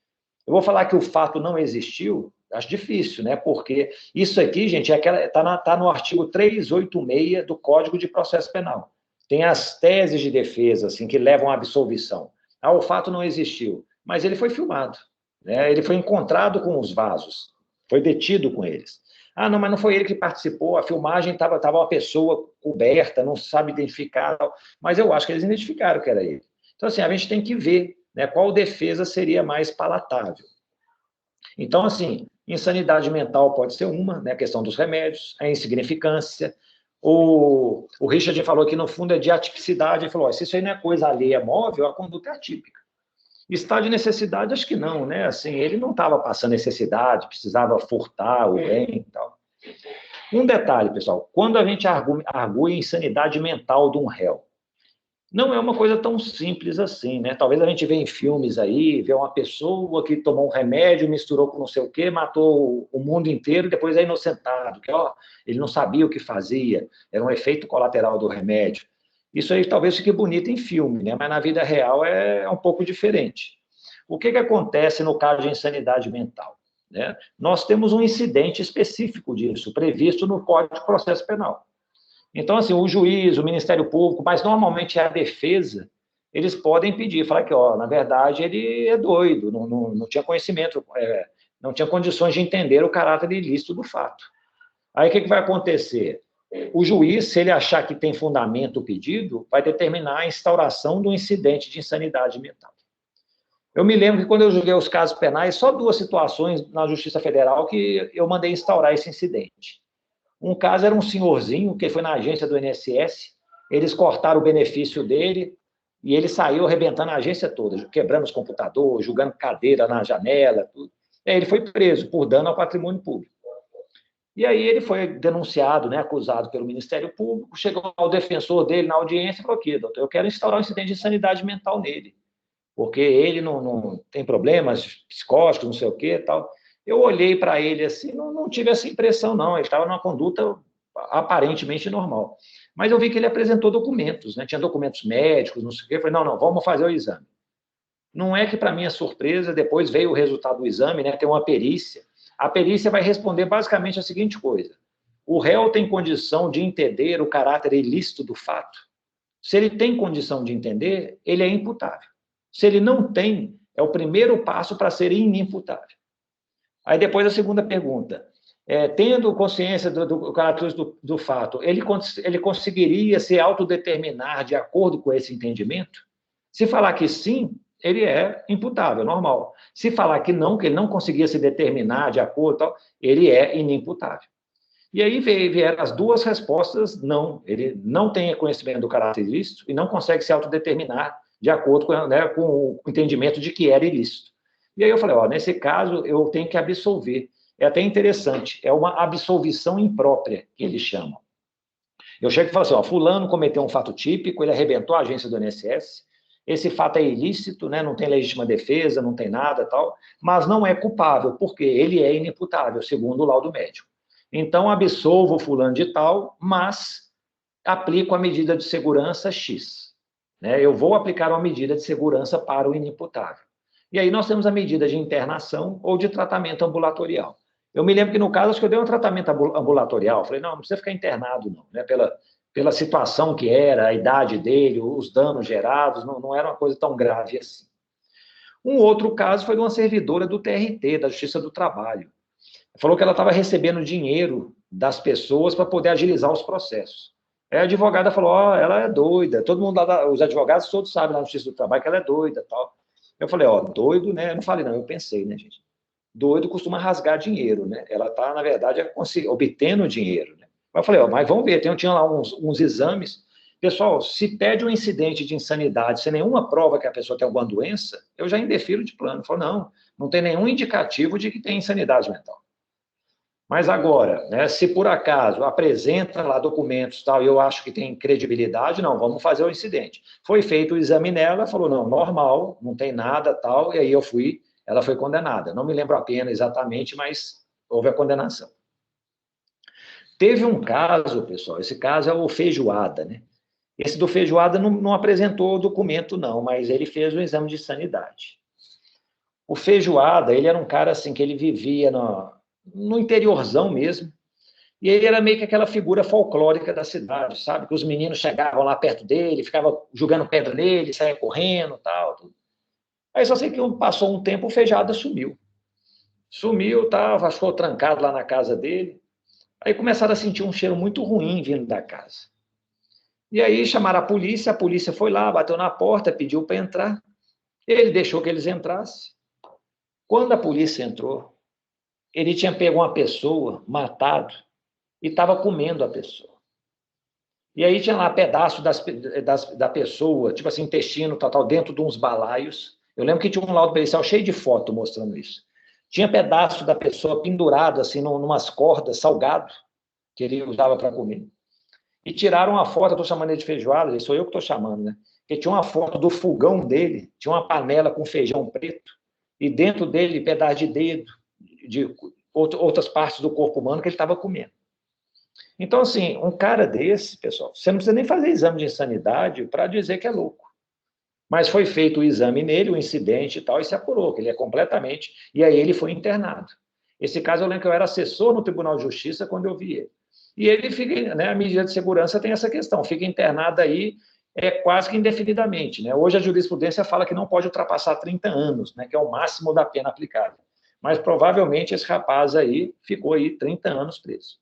Eu vou falar que o fato não existiu, acho difícil, né? Porque isso aqui, gente, tá no artigo 386 do Código de Processo Penal. Tem as teses de defesa, assim, que levam à absolvição. O fato não existiu, mas ele foi filmado, né? Ele foi encontrado com os vasos, foi detido com eles. Não, mas não foi ele que participou, a filmagem estava uma pessoa coberta, não se sabe identificar, mas eu acho que eles identificaram que era ele. Então, assim, a gente tem que ver, né, qual defesa seria mais palatável. Então, assim, insanidade mental pode ser uma, né, a questão dos remédios, a insignificância. O Richard falou que, no fundo, é de atipicidade. Ele falou, se isso aí não é coisa alheia móvel, a conduta é atípica. Estado de necessidade, acho que não, né? Assim, ele não estava passando necessidade, precisava furtar o bem e tal. Um detalhe, pessoal, quando a gente argui insanidade mental de um réu, não é uma coisa tão simples assim, né? Talvez a gente vê em filmes aí, vê uma pessoa que tomou um remédio, misturou com não sei o quê, matou o mundo inteiro e depois é inocentado, que ele não sabia o que fazia, era um efeito colateral do remédio. Isso aí talvez fique bonito em filme, né? Mas na vida real é um pouco diferente. O que acontece no caso de insanidade mental? Né? Nós temos um incidente específico disso, previsto no Código de Processo Penal. Então, assim, o juiz, o Ministério Público, mas normalmente a defesa, eles podem pedir, falar que, na verdade, ele é doido, não tinha conhecimento, não tinha condições de entender o caráter ilícito do fato. Aí, o que vai acontecer? O juiz, se ele achar que tem fundamento o pedido, vai determinar a instauração do incidente de insanidade mental. Eu me lembro que, quando eu julguei os casos penais, só 2 situações na Justiça Federal que eu mandei instaurar esse incidente. Um caso era um senhorzinho que foi na agência do INSS, eles cortaram o benefício dele e ele saiu arrebentando a agência toda, quebrando os computadores, jogando cadeira na janela, tudo. E aí ele foi preso por dano ao patrimônio público. E aí ele foi denunciado, né, acusado pelo Ministério Público, chegou ao defensor dele na audiência e falou aqui, doutor, eu quero instaurar um incidente de insanidade mental nele, porque ele não tem problemas psicóticos, não sei o quê e tal. Eu olhei para ele assim, não tive essa impressão, não. Ele estava numa conduta aparentemente normal. Mas eu vi que ele apresentou documentos, né? Tinha documentos médicos, não sei o quê. Eu falei, não, vamos fazer o exame. Não é que, para minha surpresa, depois veio o resultado do exame, né? Tem uma perícia. A perícia vai responder basicamente a seguinte coisa: o réu tem condição de entender o caráter ilícito do fato? Se ele tem condição de entender, ele é imputável. Se ele não tem, é o primeiro passo para ser inimputável. Aí depois a segunda pergunta: tendo consciência do caráter do fato, ele conseguiria se autodeterminar de acordo com esse entendimento? Se falar que sim, ele é imputável, normal. Se falar que ele não conseguia se determinar de acordo, tal, ele é inimputável. E aí vieram as duas respostas: não, ele não tem conhecimento do caráter ilícito e não consegue se autodeterminar de acordo com, né, com o entendimento de que era ilícito. E aí eu falei, nesse caso eu tenho que absolver. É até interessante, é uma absolvição imprópria que eles chamam. Eu chego e falo assim, fulano cometeu um fato típico, ele arrebentou a agência do INSS, esse fato é ilícito, né, não tem legítima defesa, não tem nada, tal, mas não é culpável, porque ele é inimputável, segundo o laudo médico. Então, absolvo o fulano de tal, mas aplico a medida de segurança X. Né? Eu vou aplicar uma medida de segurança para o inimputável. E aí nós temos a medida de internação ou de tratamento ambulatorial. Eu me lembro que, no caso, acho que eu dei um tratamento ambulatorial. Falei, não precisa ficar internado, não. Né? Pela situação que era, a idade dele, os danos gerados, não era uma coisa tão grave assim. Um outro caso foi de uma servidora do TRT, da Justiça do Trabalho. Falou que ela estava recebendo dinheiro das pessoas para poder agilizar os processos. Aí a advogada falou, ela é doida. Todo mundo lá, os advogados todos sabem na Justiça do Trabalho que ela é doida, tal. Eu falei, doido, né? Eu não falei, não, eu pensei, né, gente? Doido costuma rasgar dinheiro, né? Ela está, na verdade, obtendo dinheiro, né? Mas eu falei, mas vamos ver, tinha lá uns exames. Pessoal, se pede um incidente de insanidade sem nenhuma prova que a pessoa tem alguma doença, eu já indefiro de plano. Eu falei, não tem nenhum indicativo de que tem insanidade mental. Mas agora, né, se por acaso apresenta lá documentos tal, e eu acho que tem credibilidade, não, vamos fazer o incidente. Foi feito o exame nela, falou, não, normal, não tem nada tal, e aí ela foi condenada. Não me lembro a pena exatamente, mas houve a condenação. Teve um caso, pessoal, esse caso é o Feijoada, né? Esse do Feijoada não apresentou o documento, não, mas ele fez o exame de sanidade. O Feijoada, ele era um cara assim que ele vivia no interiorzão mesmo, e ele era meio que aquela figura folclórica da cidade, sabe? Que os meninos chegavam lá perto dele, ficavam jogando pedra nele, saiam correndo, tal. Tudo. Aí só sei que passou um tempo, o Feijoada sumiu. Sumiu, ficou trancado lá na casa dele. Aí começaram a sentir um cheiro muito ruim vindo da casa. E aí chamaram a polícia foi lá, bateu na porta, pediu para entrar. Ele deixou que eles entrassem. Quando a polícia entrou, ele tinha pego uma pessoa, matado, e estava comendo a pessoa. E aí tinha lá pedaço da pessoa, tipo assim, intestino, tal, dentro de uns balaios. Eu lembro que tinha um laudo pericial cheio de foto mostrando isso. Tinha pedaço da pessoa pendurado, assim, numas cordas, salgado, que ele usava para comer. E tiraram uma foto, eu estou chamando ele de Feijoada, sou eu que estou chamando, né? Porque tinha uma foto do fogão dele, tinha uma panela com feijão preto, e dentro dele, pedaço de dedo, de outras partes do corpo humano que ele estava comendo. Então, assim, um cara desse, pessoal, você não precisa nem fazer exame de insanidade para dizer que é louco. Mas foi feito o exame nele, o incidente e tal, e se apurou, que ele é completamente... E aí ele foi internado. Esse caso, eu lembro que eu era assessor no Tribunal de Justiça quando eu vi ele. E ele fica, né, a medida de segurança tem essa questão, fica internado aí quase que indefinidamente. Né? Hoje a jurisprudência fala que não pode ultrapassar 30 anos, né, que é o máximo da pena aplicada. Mas provavelmente esse rapaz aí ficou aí 30 anos preso.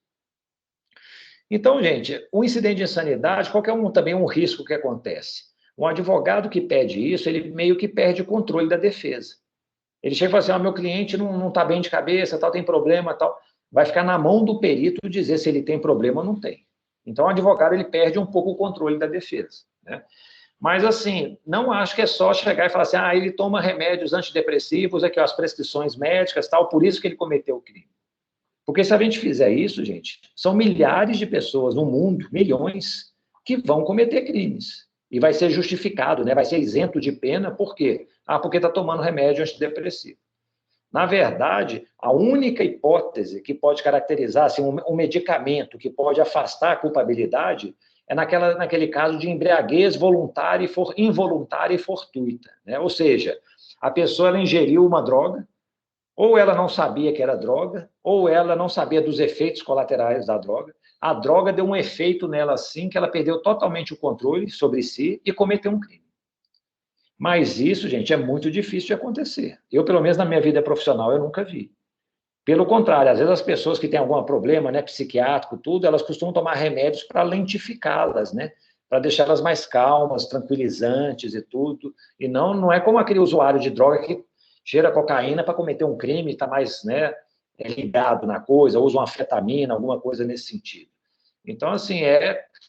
Então, gente, o incidente de insanidade, qualquer também um risco que acontece. Um advogado que pede isso, ele meio que perde o controle da defesa. Ele chega e fala assim, meu cliente não está bem de cabeça, tal, tem problema, tal. Vai ficar na mão do perito dizer se ele tem problema ou não tem. Então, o advogado ele perde um pouco o controle da defesa. Né? Mas, assim, não acho que é só chegar e falar assim, ele toma remédios antidepressivos, aqui, as prescrições médicas, tal, por isso que ele cometeu o crime. Porque se a gente fizer isso, gente, são milhares de pessoas no mundo, milhões, que vão cometer crimes. E vai ser justificado, né? Vai ser isento de pena, por quê? Porque está tomando remédio antidepressivo. Na verdade, a única hipótese que pode caracterizar assim, um medicamento que pode afastar a culpabilidade é naquele caso de embriaguez voluntária involuntária e fortuita, né? Ou seja, a pessoa ela ingeriu uma droga, ou ela não sabia que era droga, ou ela não sabia dos efeitos colaterais da droga. A droga deu um efeito nela assim que ela perdeu totalmente o controle sobre si e cometeu um crime. Mas isso, gente, é muito difícil de acontecer. Eu, pelo menos na minha vida profissional, eu nunca vi. Pelo contrário, às vezes as pessoas que têm algum problema, né, psiquiátrico, tudo, elas costumam tomar remédios para lentificá-las, né, para deixá-las mais calmas, tranquilizantes e tudo. E não é como aquele usuário de droga que cheira cocaína para cometer um crime, está mais, né, ligado na coisa, usa uma anfetamina, alguma coisa nesse sentido. Então, assim,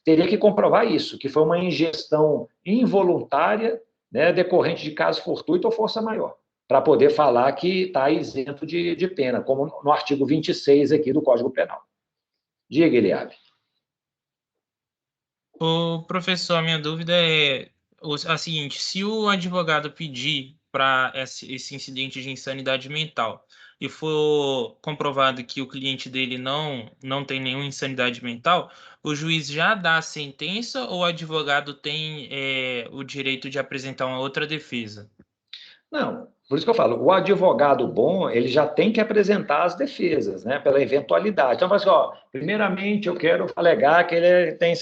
teria que comprovar isso, que foi uma ingestão involuntária, né, decorrente de caso fortuito ou força maior, para poder falar que está isento de pena, como no artigo 26 aqui do Código Penal. Diga, Eliabe. O professor, a minha dúvida é a seguinte: se o advogado pedir para esse incidente de insanidade mental e for comprovado que o cliente dele não tem nenhuma insanidade mental, o juiz já dá a sentença ou o advogado tem o direito de apresentar uma outra defesa? Não, por isso que eu falo, o advogado bom, ele já tem que apresentar as defesas, né, pela eventualidade. Então, assim, ó, primeiramente, eu quero alegar que ele tem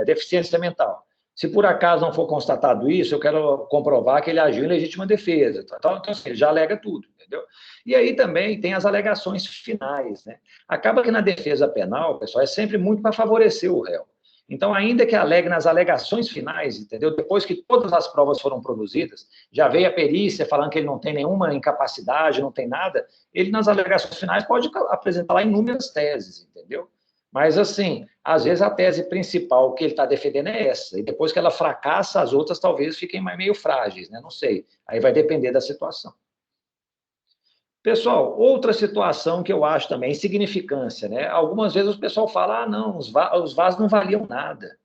deficiência mental. Se por acaso não for constatado isso, eu quero comprovar que ele agiu em legítima defesa. Então assim, ele já alega tudo, entendeu? E aí também tem as alegações finais, né? Acaba que na defesa penal, pessoal, é sempre muito para favorecer o réu. Então, ainda que alegue nas alegações finais, entendeu? Depois que todas as provas foram produzidas, já veio a perícia falando que ele não tem nenhuma incapacidade, não tem nada, ele nas alegações finais pode apresentar lá inúmeras teses, entendeu? Mas, assim, às vezes a tese principal que ele está defendendo é essa, e depois que ela fracassa, as outras talvez fiquem meio frágeis, né? Não sei, aí vai depender da situação. Pessoal, outra situação que eu acho também, insignificância, né? Algumas vezes o pessoal fala, não, os vasos não valiam nada.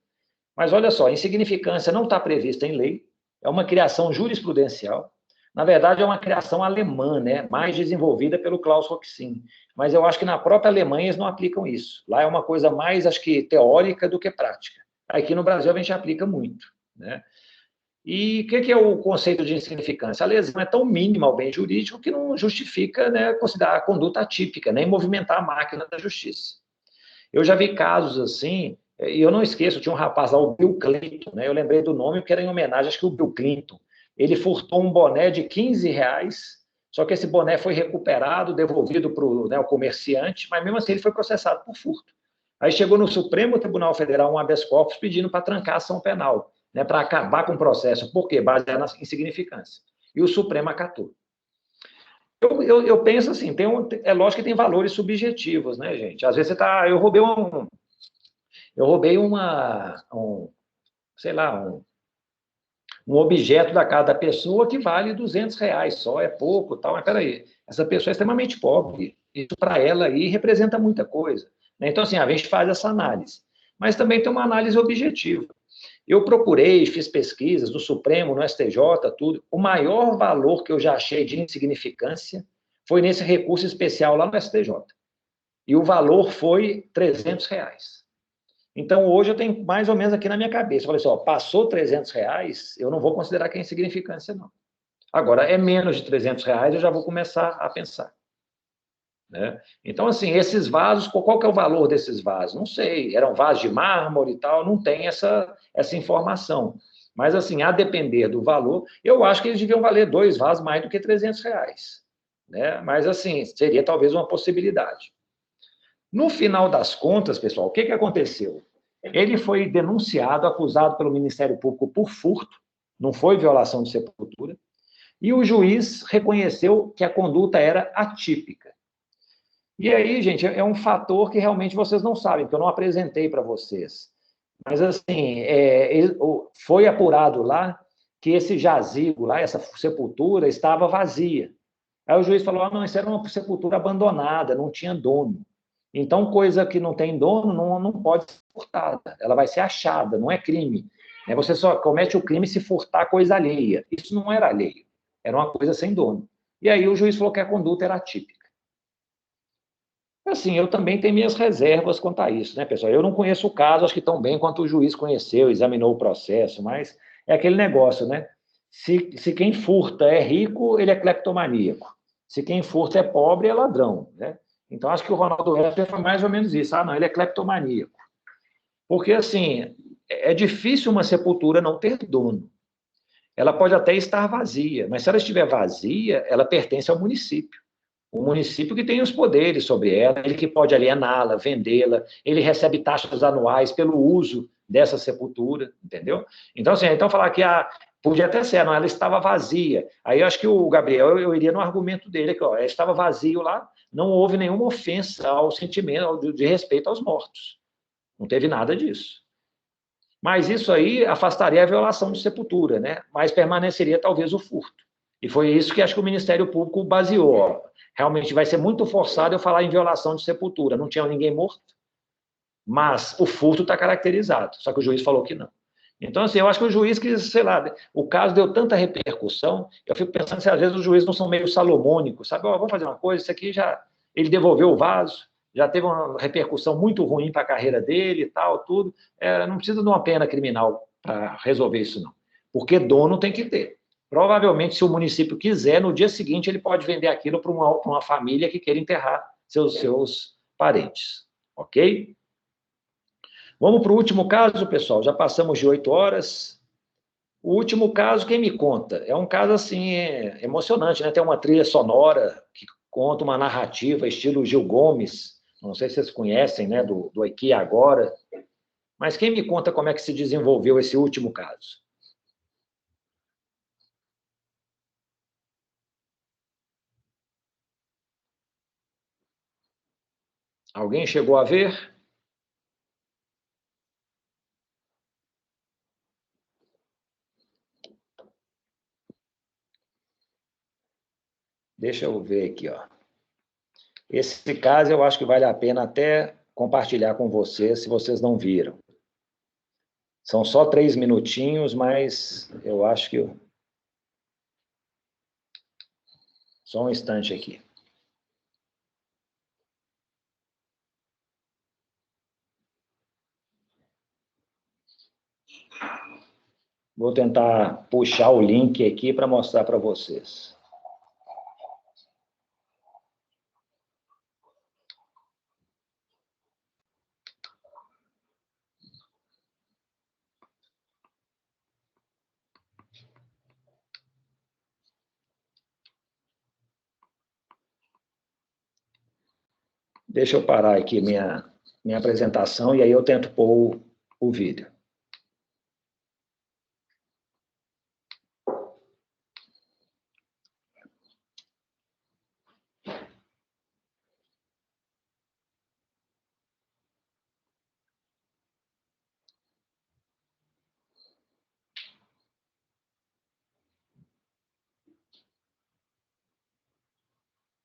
Mas olha só, insignificância não está prevista em lei, é uma criação jurisprudencial. Na verdade, é uma criação alemã, né? Mais desenvolvida pelo Klaus Roxin. Mas eu acho que na própria Alemanha eles não aplicam isso. Lá é uma coisa mais, acho que, teórica do que prática. Aqui no Brasil a gente aplica muito, né? E o que é o conceito de insignificância? A lesão é tão mínima ao bem jurídico que não justifica, né, considerar a conduta atípica, nem movimentar a máquina da justiça. Eu já vi casos assim, e eu não esqueço, tinha um rapaz lá, o Bill Clinton, né, eu lembrei do nome porque era em homenagem, acho que o Bill Clinton. Ele furtou um boné de R$15, só que esse boné foi recuperado, devolvido para o, né, o comerciante, mas mesmo assim ele foi processado por furto. Aí chegou no Supremo Tribunal Federal um habeas corpus pedindo para trancar a ação penal, né, para acabar com o processo. Por quê? Baseado na insignificância. E o Supremo acatou. Eu penso assim, é lógico que tem valores subjetivos, né, gente? Às vezes você está... Eu roubei sei lá, um objeto da casa da pessoa que vale R$200 só, é pouco, tal, mas peraí, essa pessoa é extremamente pobre, isso para ela aí representa muita coisa, né? Então, assim, a gente faz essa análise, mas também tem uma análise objetiva. Eu procurei, fiz pesquisas no Supremo, no STJ, tudo, o maior valor que eu já achei de insignificância foi nesse recurso especial lá no STJ, e o valor foi R$300. Então, hoje eu tenho mais ou menos aqui na minha cabeça. Eu falei assim, ó, passou R$300, eu não vou considerar que é insignificância, não. Agora, é menos de R$300, eu já vou começar a pensar, né? Então, assim, esses vasos, qual que é o valor desses vasos? Não sei, eram vasos de mármore e tal, não tem essa informação. Mas, assim, a depender do valor, eu acho que eles deviam valer 2 vasos mais do que R$300, né? Mas, assim, seria talvez uma possibilidade. No final das contas, pessoal, o que aconteceu? Ele foi denunciado, acusado pelo Ministério Público por furto, não foi violação de sepultura, e o juiz reconheceu que a conduta era atípica. E aí, gente, é um fator que realmente vocês não sabem, que eu não apresentei para vocês. Mas, assim, foi apurado lá que esse jazigo lá, essa sepultura, estava vazia. Aí o juiz falou, não, isso era uma sepultura abandonada, não tinha dono. Então, coisa que não tem dono não pode ser furtada, ela vai ser achada, não é crime. Você só comete o crime se furtar coisa alheia. Isso não era alheio, era uma coisa sem dono. E aí o juiz falou que a conduta era atípica. Assim, eu também tenho minhas reservas quanto a isso, né, pessoal? Eu não conheço o caso, acho que tão bem quanto o juiz conheceu, examinou o processo, mas é aquele negócio, né? Se quem furta é rico, ele é cleptomaníaco. Se quem furta é pobre, é ladrão, né? Então, acho que o Ronaldo Heffer foi mais ou menos isso. Ah, não, ele é cleptomaníaco. Porque, assim, é difícil uma sepultura não ter dono. Ela pode até estar vazia, mas se ela estiver vazia, ela pertence ao município. O município que tem os poderes sobre ela, ele que pode aliená-la, vendê-la, ele recebe taxas anuais pelo uso dessa sepultura, entendeu? Então, assim, então falar que podia até ser, não, ela estava vazia. Aí eu acho que o Gabriel, eu iria no argumento dele, que ó, ela estava vazio lá, não houve nenhuma ofensa ao sentimento, de respeito aos mortos. Não teve nada disso. Mas isso aí afastaria a violação de sepultura, né? Mas permaneceria talvez o furto. E foi isso que acho que o Ministério Público baseou. Ó. Realmente vai ser muito forçado eu falar em violação de sepultura. Não tinha ninguém morto, mas o furto está caracterizado. Só que o juiz falou que não. Então, assim, eu acho que o juiz que, sei lá, o caso deu tanta repercussão, eu fico pensando se às vezes os juízes não são meio salomônicos, sabe? Ó, vamos fazer uma coisa, isso aqui já... Ele devolveu o vaso, já teve uma repercussão muito ruim para a carreira dele e tal, tudo. Não precisa de uma pena criminal para resolver isso, não. Porque dono tem que ter. Provavelmente, se o município quiser, no dia seguinte ele pode vender aquilo para uma família que queira enterrar seus parentes. Ok? Vamos para o último caso, pessoal. Já passamos de 8 horas. O último caso, quem me conta? É um caso, assim, emocionante, né? Tem uma trilha sonora que conta uma narrativa, estilo Gil Gomes. Não sei se vocês conhecem, né? Do Aqui e Agora. Mas quem me conta como é que se desenvolveu esse último caso? Alguém chegou a ver? Deixa eu ver aqui, ó. Esse caso eu acho que vale a pena até compartilhar com vocês, se vocês não viram. São só 3 minutinhos, mas eu acho que... Só um instante aqui. Vou tentar puxar o link aqui para mostrar para vocês. Deixa eu parar aqui minha apresentação e aí eu tento pôr o vídeo.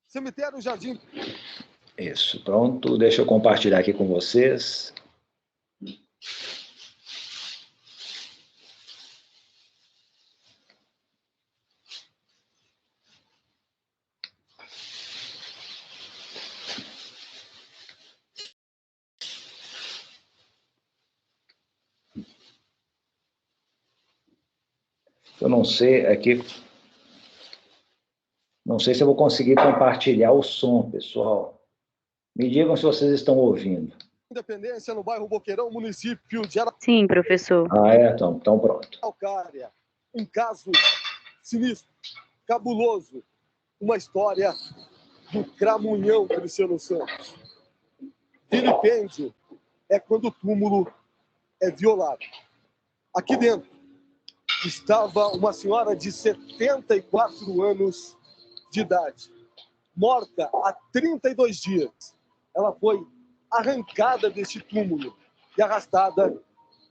Cemitério Jardim. Isso, pronto. Deixa eu compartilhar aqui com vocês. Eu não sei aqui... Não sei se eu vou conseguir compartilhar o som, pessoal. Me digam se vocês estão ouvindo. Independência, no bairro Boqueirão, município de Sim, professor. Então pronto. Araucária. Um caso sinistro, cabuloso. Uma história do cramunhão Cristiano Santos. Vilipêndio é quando o túmulo é violado. Aqui dentro estava uma senhora de 74 anos de idade, morta há 32 dias. Ela foi arrancada deste túmulo e arrastada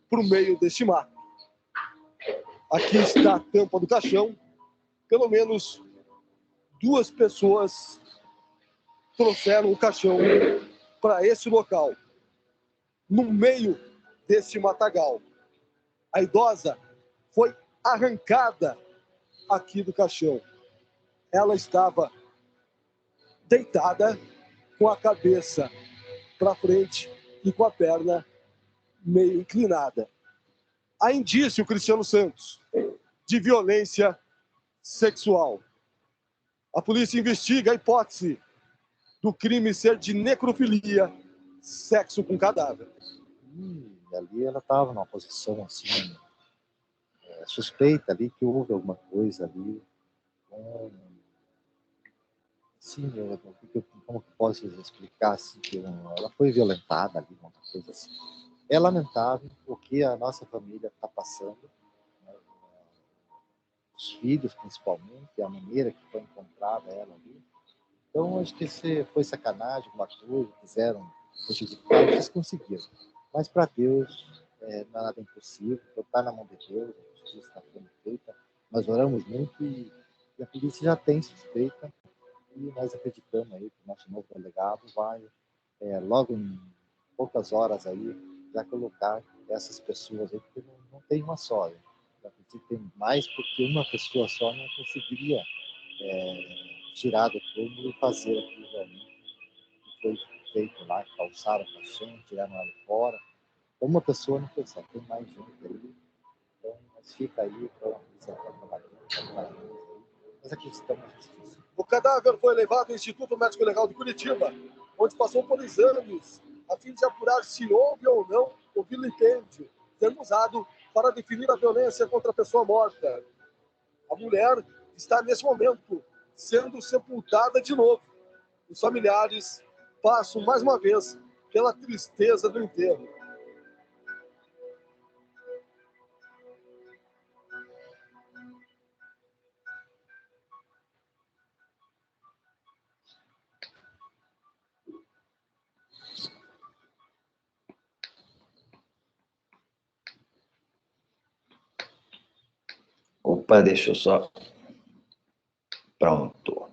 para o meio deste mar. Aqui está a tampa do caixão. Pelo menos 2 pessoas trouxeram o caixão para esse local, no meio deste matagal. A idosa foi arrancada aqui do caixão. Ela estava deitada com a cabeça para frente e com a perna meio inclinada. Há indício, Cristiano Santos, de violência sexual. A polícia investiga a hipótese do crime ser de necrofilia, sexo com cadáver. E ali ela estava numa posição assim, suspeita ali que houve alguma coisa ali. Sim, como que posso explicar assim, que ela foi violentada ali, uma coisa assim. É lamentável o que a nossa família está passando, né? Os filhos principalmente, a maneira que foi encontrada ela ali. Então, acho que foi sacanagem, uma coisa, quiseram prejudicar, eles conseguiram. Mas para Deus, não é nada impossível, está na mão de Deus, a justiça está sendo feita. Nós oramos muito e a polícia já tem suspeita e nós acreditamos aí que o nosso novo delegado vai, logo em poucas horas aí, já colocar essas pessoas aí, porque não tem uma só. Eu acredito que tem mais, porque uma pessoa só não conseguiria tirar do túmulo e fazer aquilo realmente que foi feito lá, calçaram o paciente, tiraram ela fora. Então, uma pessoa não consegue, tem mais gente aí. Então, mas fica aí para a polícia trabalhar. Nós acreditamos na justiça. O cadáver foi levado ao Instituto Médico Legal de Curitiba, onde passou por exames, a fim de apurar se houve ou não o vilipêndio sendo usado para definir a violência contra a pessoa morta. A mulher está, nesse momento, sendo sepultada de novo. Os familiares passam, mais uma vez, pela tristeza do enterro. Opa, deixa eu só... Pronto.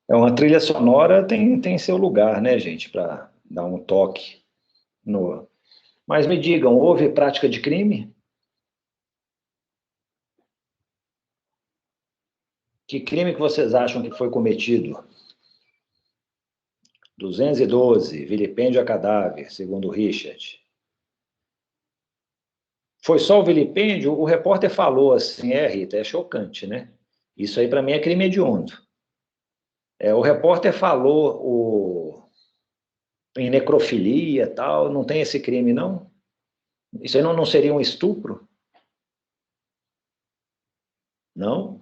Uma trilha sonora tem seu lugar, né, gente, para dar um toque no... Mas me digam, houve prática de crime? Que crime que vocês acham que foi cometido? 212, vilipêndio a cadáver, segundo Richard. Foi só o vilipêndio? O repórter falou assim, Rita, é chocante, né? Isso aí para mim é crime hediondo. O repórter falou em necrofilia e tal, não tem esse crime, não? Isso aí não seria um estupro? Não?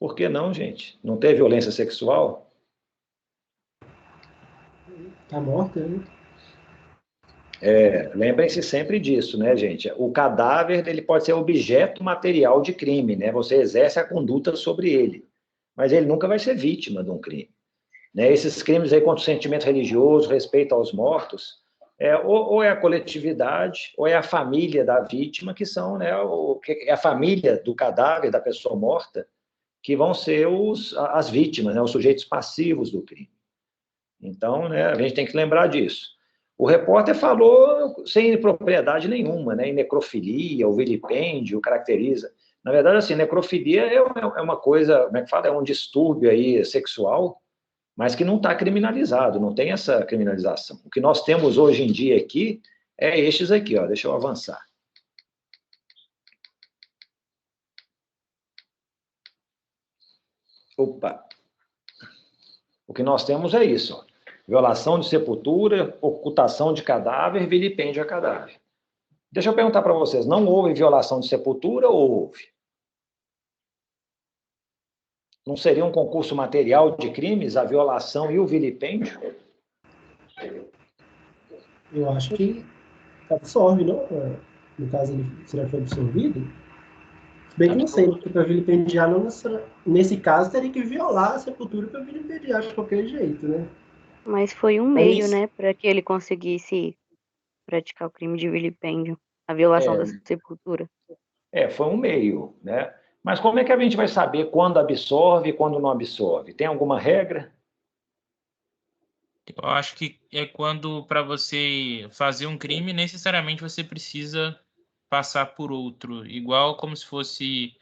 Por que não, gente? Não tem violência sexual? Tá morta, né? Lembrem-se sempre disso, né, gente? O cadáver, ele pode ser objeto material de crime, né? Você exerce a conduta sobre ele, mas ele nunca vai ser vítima de um crime. Né? Esses crimes aí contra o sentimento religioso, respeito aos mortos, ou é a coletividade, ou é a família da vítima, que são, né, a família do cadáver, da pessoa morta, que vão ser as vítimas, né, os sujeitos passivos do crime. Então, né, a gente tem que lembrar disso. O repórter falou sem propriedade nenhuma, né, em necrofilia, o vilipêndio caracteriza. Na verdade, assim, necrofilia é uma coisa, como é que fala? É um distúrbio aí sexual, mas que não está criminalizado, não tem essa criminalização. O que nós temos hoje em dia aqui é estes aqui, ó, deixa eu avançar. Opa! O que nós temos é isso, ó. Violação de sepultura, ocultação de cadáver, vilipêndio a cadáver. Deixa eu perguntar para vocês, não houve violação de sepultura ou houve? Não seria um concurso material de crimes, a violação e o vilipêndio? Eu acho que absorve, não? No caso, ele será que foi absorvido? Bem que não sei, porque para vilipendiar, nesse caso, teria que violar a sepultura para vilipendiar de qualquer jeito, né? Mas foi um meio, né, para que ele conseguisse praticar o crime de vilipêndio, a violação da sepultura. Foi um meio, né? Mas como é que a gente vai saber quando absorve e quando não absorve? Tem alguma regra? Eu acho que é quando, para você fazer um crime, necessariamente você precisa passar por outro. Igual como se fosse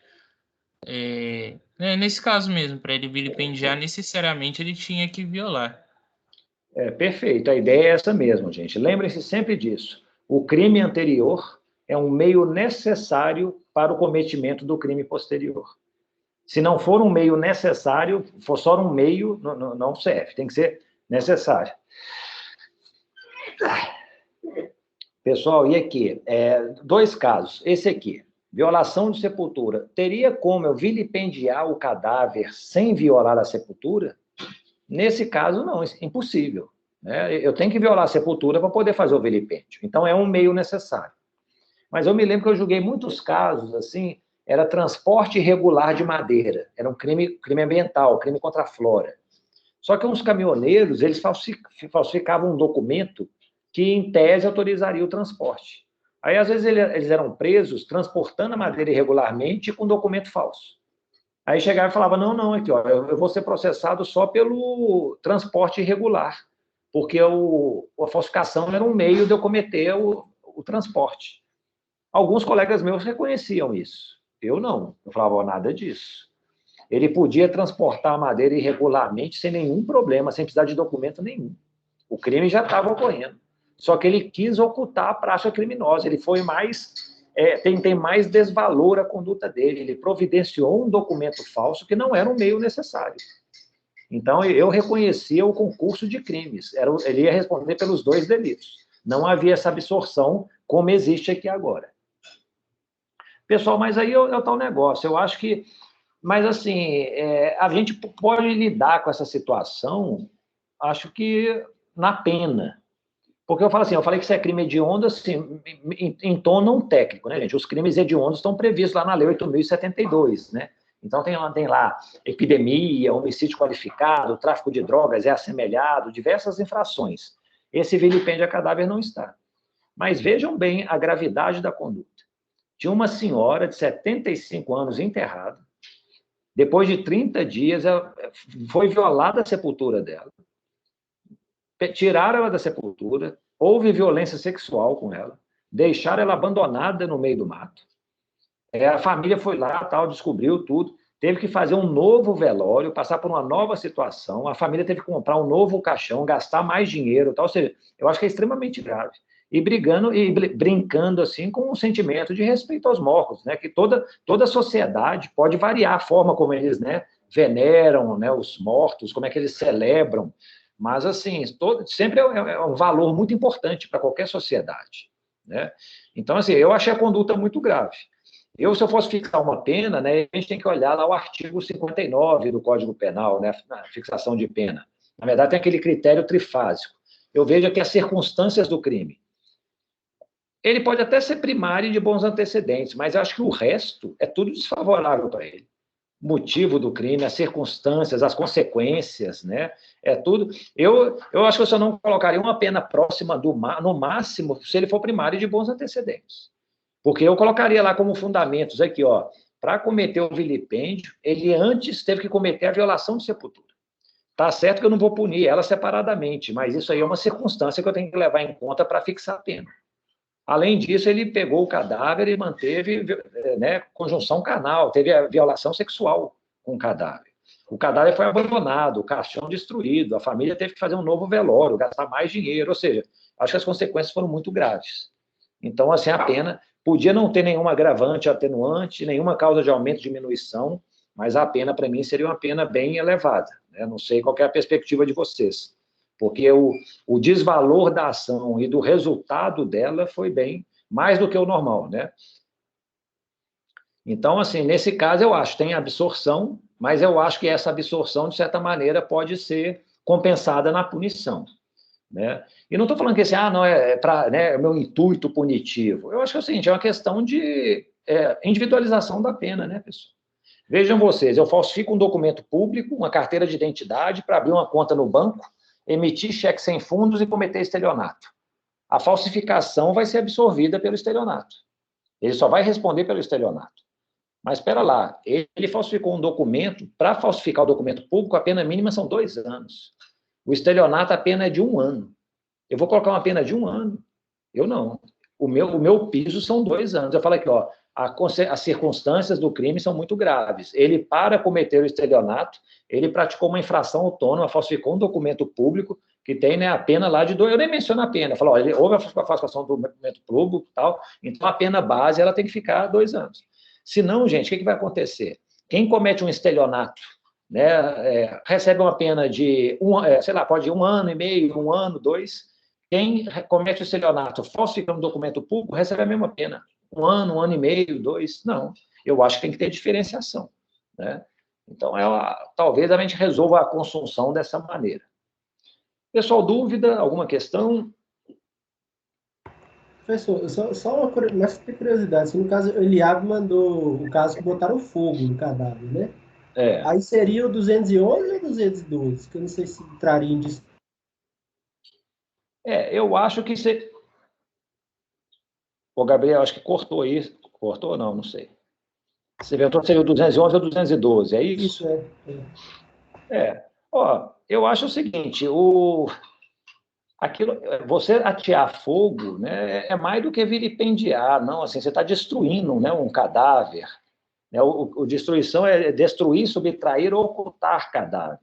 Nesse caso mesmo, para ele vilipendiar, necessariamente ele tinha que violar. Perfeito, a ideia é essa mesmo, gente. Lembrem-se sempre disso. O crime anterior é um meio necessário para o cometimento do crime posterior. Se não for um meio necessário, for só um meio, não serve, tem que ser necessário. Pessoal, e aqui? 2 casos. Esse aqui, violação de sepultura. Teria como eu vilipendiar o cadáver sem violar a sepultura? Nesse caso, não, é impossível. Né? Eu tenho que violar a sepultura para poder fazer o vilipêndio. Então, é um meio necessário. Mas eu me lembro que eu julguei muitos casos, assim, era transporte irregular de madeira. Era um crime ambiental, crime contra a flora. Só que uns caminhoneiros, eles falsificavam um documento que, em tese, autorizaria o transporte. Aí, às vezes, eles eram presos transportando a madeira irregularmente com documento falso. Aí chegava e falava, não, aqui, ó, eu vou ser processado só pelo transporte irregular, porque a falsificação era um meio de eu cometer o transporte. Alguns colegas meus reconheciam isso. Eu não. Eu falava, nada disso. Ele podia transportar a madeira irregularmente sem nenhum problema, sem precisar de documento nenhum. O crime já estava ocorrendo. Só que ele quis ocultar a prática criminosa. Ele foi mais... tem mais desvalor a conduta dele. Ele providenciou um documento falso que não era um meio necessário. Então, eu reconhecia o concurso de crimes. Ele ia responder pelos 2 delitos. Não havia essa absorção como existe aqui agora. Pessoal, mas aí é o tal negócio. Eu acho que... Mas, assim, a gente pode lidar com essa situação, acho que na pena. Porque eu falo assim, eu falei que isso é crime hediondo, assim, em tom não técnico, né, gente? Os crimes hediondos estão previstos lá na Lei 8.072, né? Então, tem lá epidemia, homicídio qualificado, tráfico de drogas é assemelhado, diversas infrações. Esse vilipêndio a cadáver não está. Mas vejam bem a gravidade da conduta. Tinha uma senhora de 75 anos enterrada, depois de 30 dias, foi violada a sepultura dela, tiraram ela da sepultura, houve violência sexual com ela, deixaram ela abandonada no meio do mato. A família foi lá, tal, descobriu tudo, teve que fazer um novo velório, passar por uma nova situação, a família teve que comprar um novo caixão, gastar mais dinheiro, tal. Ou seja, eu acho que é extremamente grave. E brigando e brincando assim com um sentimento de respeito aos mortos, né? Que toda sociedade pode variar a forma como eles, né, veneram, né, os mortos, como é que eles celebram, mas assim sempre é um valor muito importante para qualquer sociedade, né? Então assim, eu achei a conduta muito grave. Se eu fosse fixar uma pena, né, a gente tem que olhar lá o artigo 59 do Código Penal, né, na fixação de pena. Na verdade, tem aquele critério trifásico. Eu vejo aqui as circunstâncias do crime. Ele pode até ser primário de bons antecedentes, mas eu acho que o resto é tudo desfavorável para ele. O motivo do crime, as circunstâncias, as consequências, né? É tudo. Eu acho que eu só não colocaria uma pena próxima no máximo se ele for primário de bons antecedentes. Porque eu colocaria lá como fundamentos aqui, ó, para cometer o vilipêndio, ele antes teve que cometer a violação de sepultura. Tá certo que eu não vou punir ela separadamente, mas isso aí é uma circunstância que eu tenho que levar em conta para fixar a pena. Além disso, ele pegou o cadáver e manteve, né, conjunção carnal, teve a violação sexual com o cadáver. O cadáver foi abandonado, o caixão destruído, a família teve que fazer um novo velório, gastar mais dinheiro, ou seja, acho que as consequências foram muito graves. Então, assim, a pena podia não ter nenhuma agravante, atenuante, nenhuma causa de aumento, diminuição, mas a pena, para mim, seria uma pena bem elevada, né? Não sei qual é a perspectiva de vocês. Porque o desvalor da ação e do resultado dela foi bem mais do que o normal, né? Então, assim, nesse caso, eu acho, tem absorção, mas eu acho que essa absorção, de certa maneira, pode ser compensada na punição, né? E não estou falando que assim, não é para, né, é meu intuito punitivo. Eu acho que é o seguinte, é uma questão de individualização da pena, né, pessoal? Vejam vocês, eu falsifico um documento público, uma carteira de identidade para abrir uma conta no banco, emitir cheque sem fundos e cometer estelionato. A falsificação vai ser absorvida pelo estelionato. Ele só vai responder pelo estelionato. Mas espera lá, ele falsificou um documento, para falsificar o documento público, a pena mínima são 2 anos. O estelionato, a pena é de 1 ano. Eu vou colocar uma pena de 1 ano? Eu não. O meu piso são 2 anos. Eu falo aqui, ó, as circunstâncias do crime são muito graves. Ele, para cometer o estelionato, ele praticou uma infração autônoma, falsificou um documento público que tem, né, a pena lá de 2 eu nem menciono a pena, eu falo, houve a falsificação do documento público e tal, então a pena base ela tem que ficar 2 anos. Se não, gente, o que vai acontecer? Quem comete um estelionato, né, recebe uma pena de, sei lá, pode ir 1 ano e meio, 1 ano, 2. Quem comete o estelionato falsificando um documento público recebe a mesma pena. 1 ano e meio, 2. Não, eu acho que tem que ter diferenciação, né? Então, talvez a gente resolva a consunção dessa maneira. Pessoal, dúvida? Alguma questão? Professor, só uma curiosidade. Se no caso, o Eliabe mandou o caso que botaram fogo no cadáver, né? Aí seria o 211 ou 212? Que eu não sei se traria em discussão. Eu acho que você... Ô, Gabriel, acho que cortou isso. Cortou ou não? Não sei. Você inventou seria o 211 ou 212, é isso? Isso, Ó, eu acho o seguinte, você atear fogo, né, é mais do que vilipendiar, não, assim, você está destruindo, né, um cadáver. Né, destruição é destruir, subtrair ou ocultar cadáver.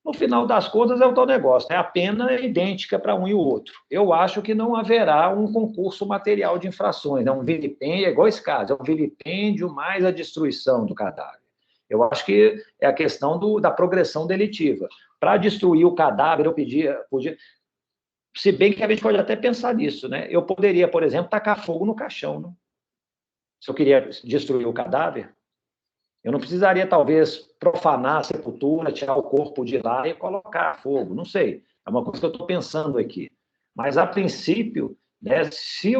No final das contas, é o tal negócio, né? A pena é idêntica para um e o outro. Eu acho que não haverá um concurso material de infrações, né? Um vilipêndio, é igual esse caso, é um vilipêndio mais a destruição do cadáver. Eu acho que é a questão da progressão delitiva. Para destruir o cadáver, eu podia, se bem que a gente pode até pensar nisso, né? Eu poderia, por exemplo, tacar fogo no caixão, né? Se eu queria destruir o cadáver, eu não precisaria, talvez, profanar a sepultura, tirar o corpo de lá e colocar fogo, não sei. É uma coisa que eu estou pensando aqui. Mas, a princípio, né, se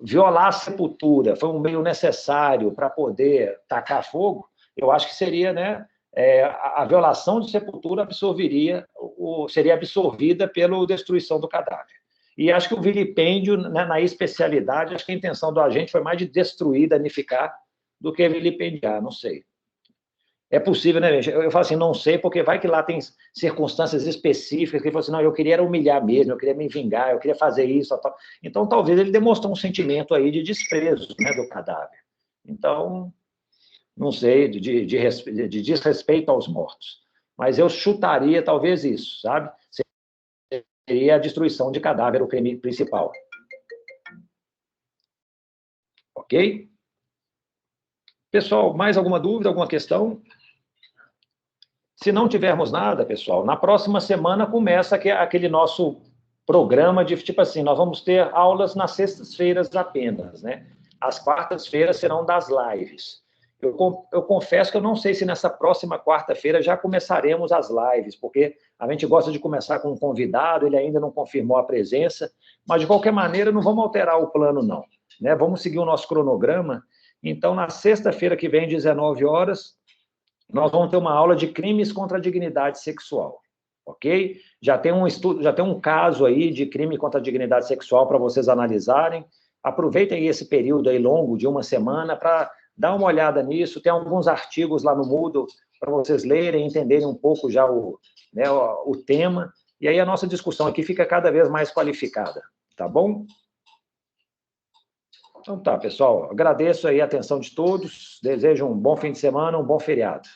violar a sepultura foi um meio necessário para poder tacar fogo, eu acho que seria, né, a violação de sepultura seria absorvida pela destruição do cadáver. E acho que o vilipêndio, né, na especialidade, acho que a intenção do agente foi mais de destruir, danificar, do que vilipendiar, não sei. É possível, né, gente? Eu falo assim, não sei, porque vai que lá tem circunstâncias específicas que ele falou assim, não, eu queria humilhar mesmo, eu queria me vingar, eu queria fazer isso, tal. Então, talvez ele demonstrou um sentimento aí de desprezo, né, do cadáver. Então, não sei, de desrespeito aos mortos. Mas eu chutaria talvez isso, sabe? Seria a destruição de cadáver o crime principal. Ok? Pessoal, mais alguma dúvida, alguma questão? Se não tivermos nada, pessoal, na próxima semana começa aquele nosso programa de, tipo assim, nós vamos ter aulas nas sextas-feiras apenas, né? As quartas-feiras serão das lives. Eu confesso que eu não sei se nessa próxima quarta-feira já começaremos as lives, porque a gente gosta de começar com um convidado, ele ainda não confirmou a presença, mas, de qualquer maneira, não vamos alterar o plano, não, né? Vamos seguir o nosso cronograma. Então, na sexta-feira que vem, 19 horas, nós vamos ter uma aula de crimes contra a dignidade sexual, ok? Já tem um estudo, já tem um caso aí de crime contra a dignidade sexual para vocês analisarem. Aproveitem esse período aí longo de 1 semana para dar uma olhada nisso. Tem alguns artigos lá no Moodle para vocês lerem, entenderem um pouco já o tema. E aí a nossa discussão aqui fica cada vez mais qualificada, tá bom? Então tá, pessoal. Agradeço aí a atenção de todos. Desejo um bom fim de semana, um bom feriado.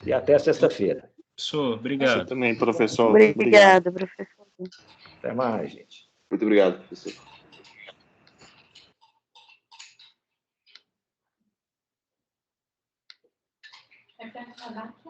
E até sexta-feira. Professor, obrigado. Você também, professor. Obrigada, professor. Até mais, gente. Muito obrigado, professor. É para acabar que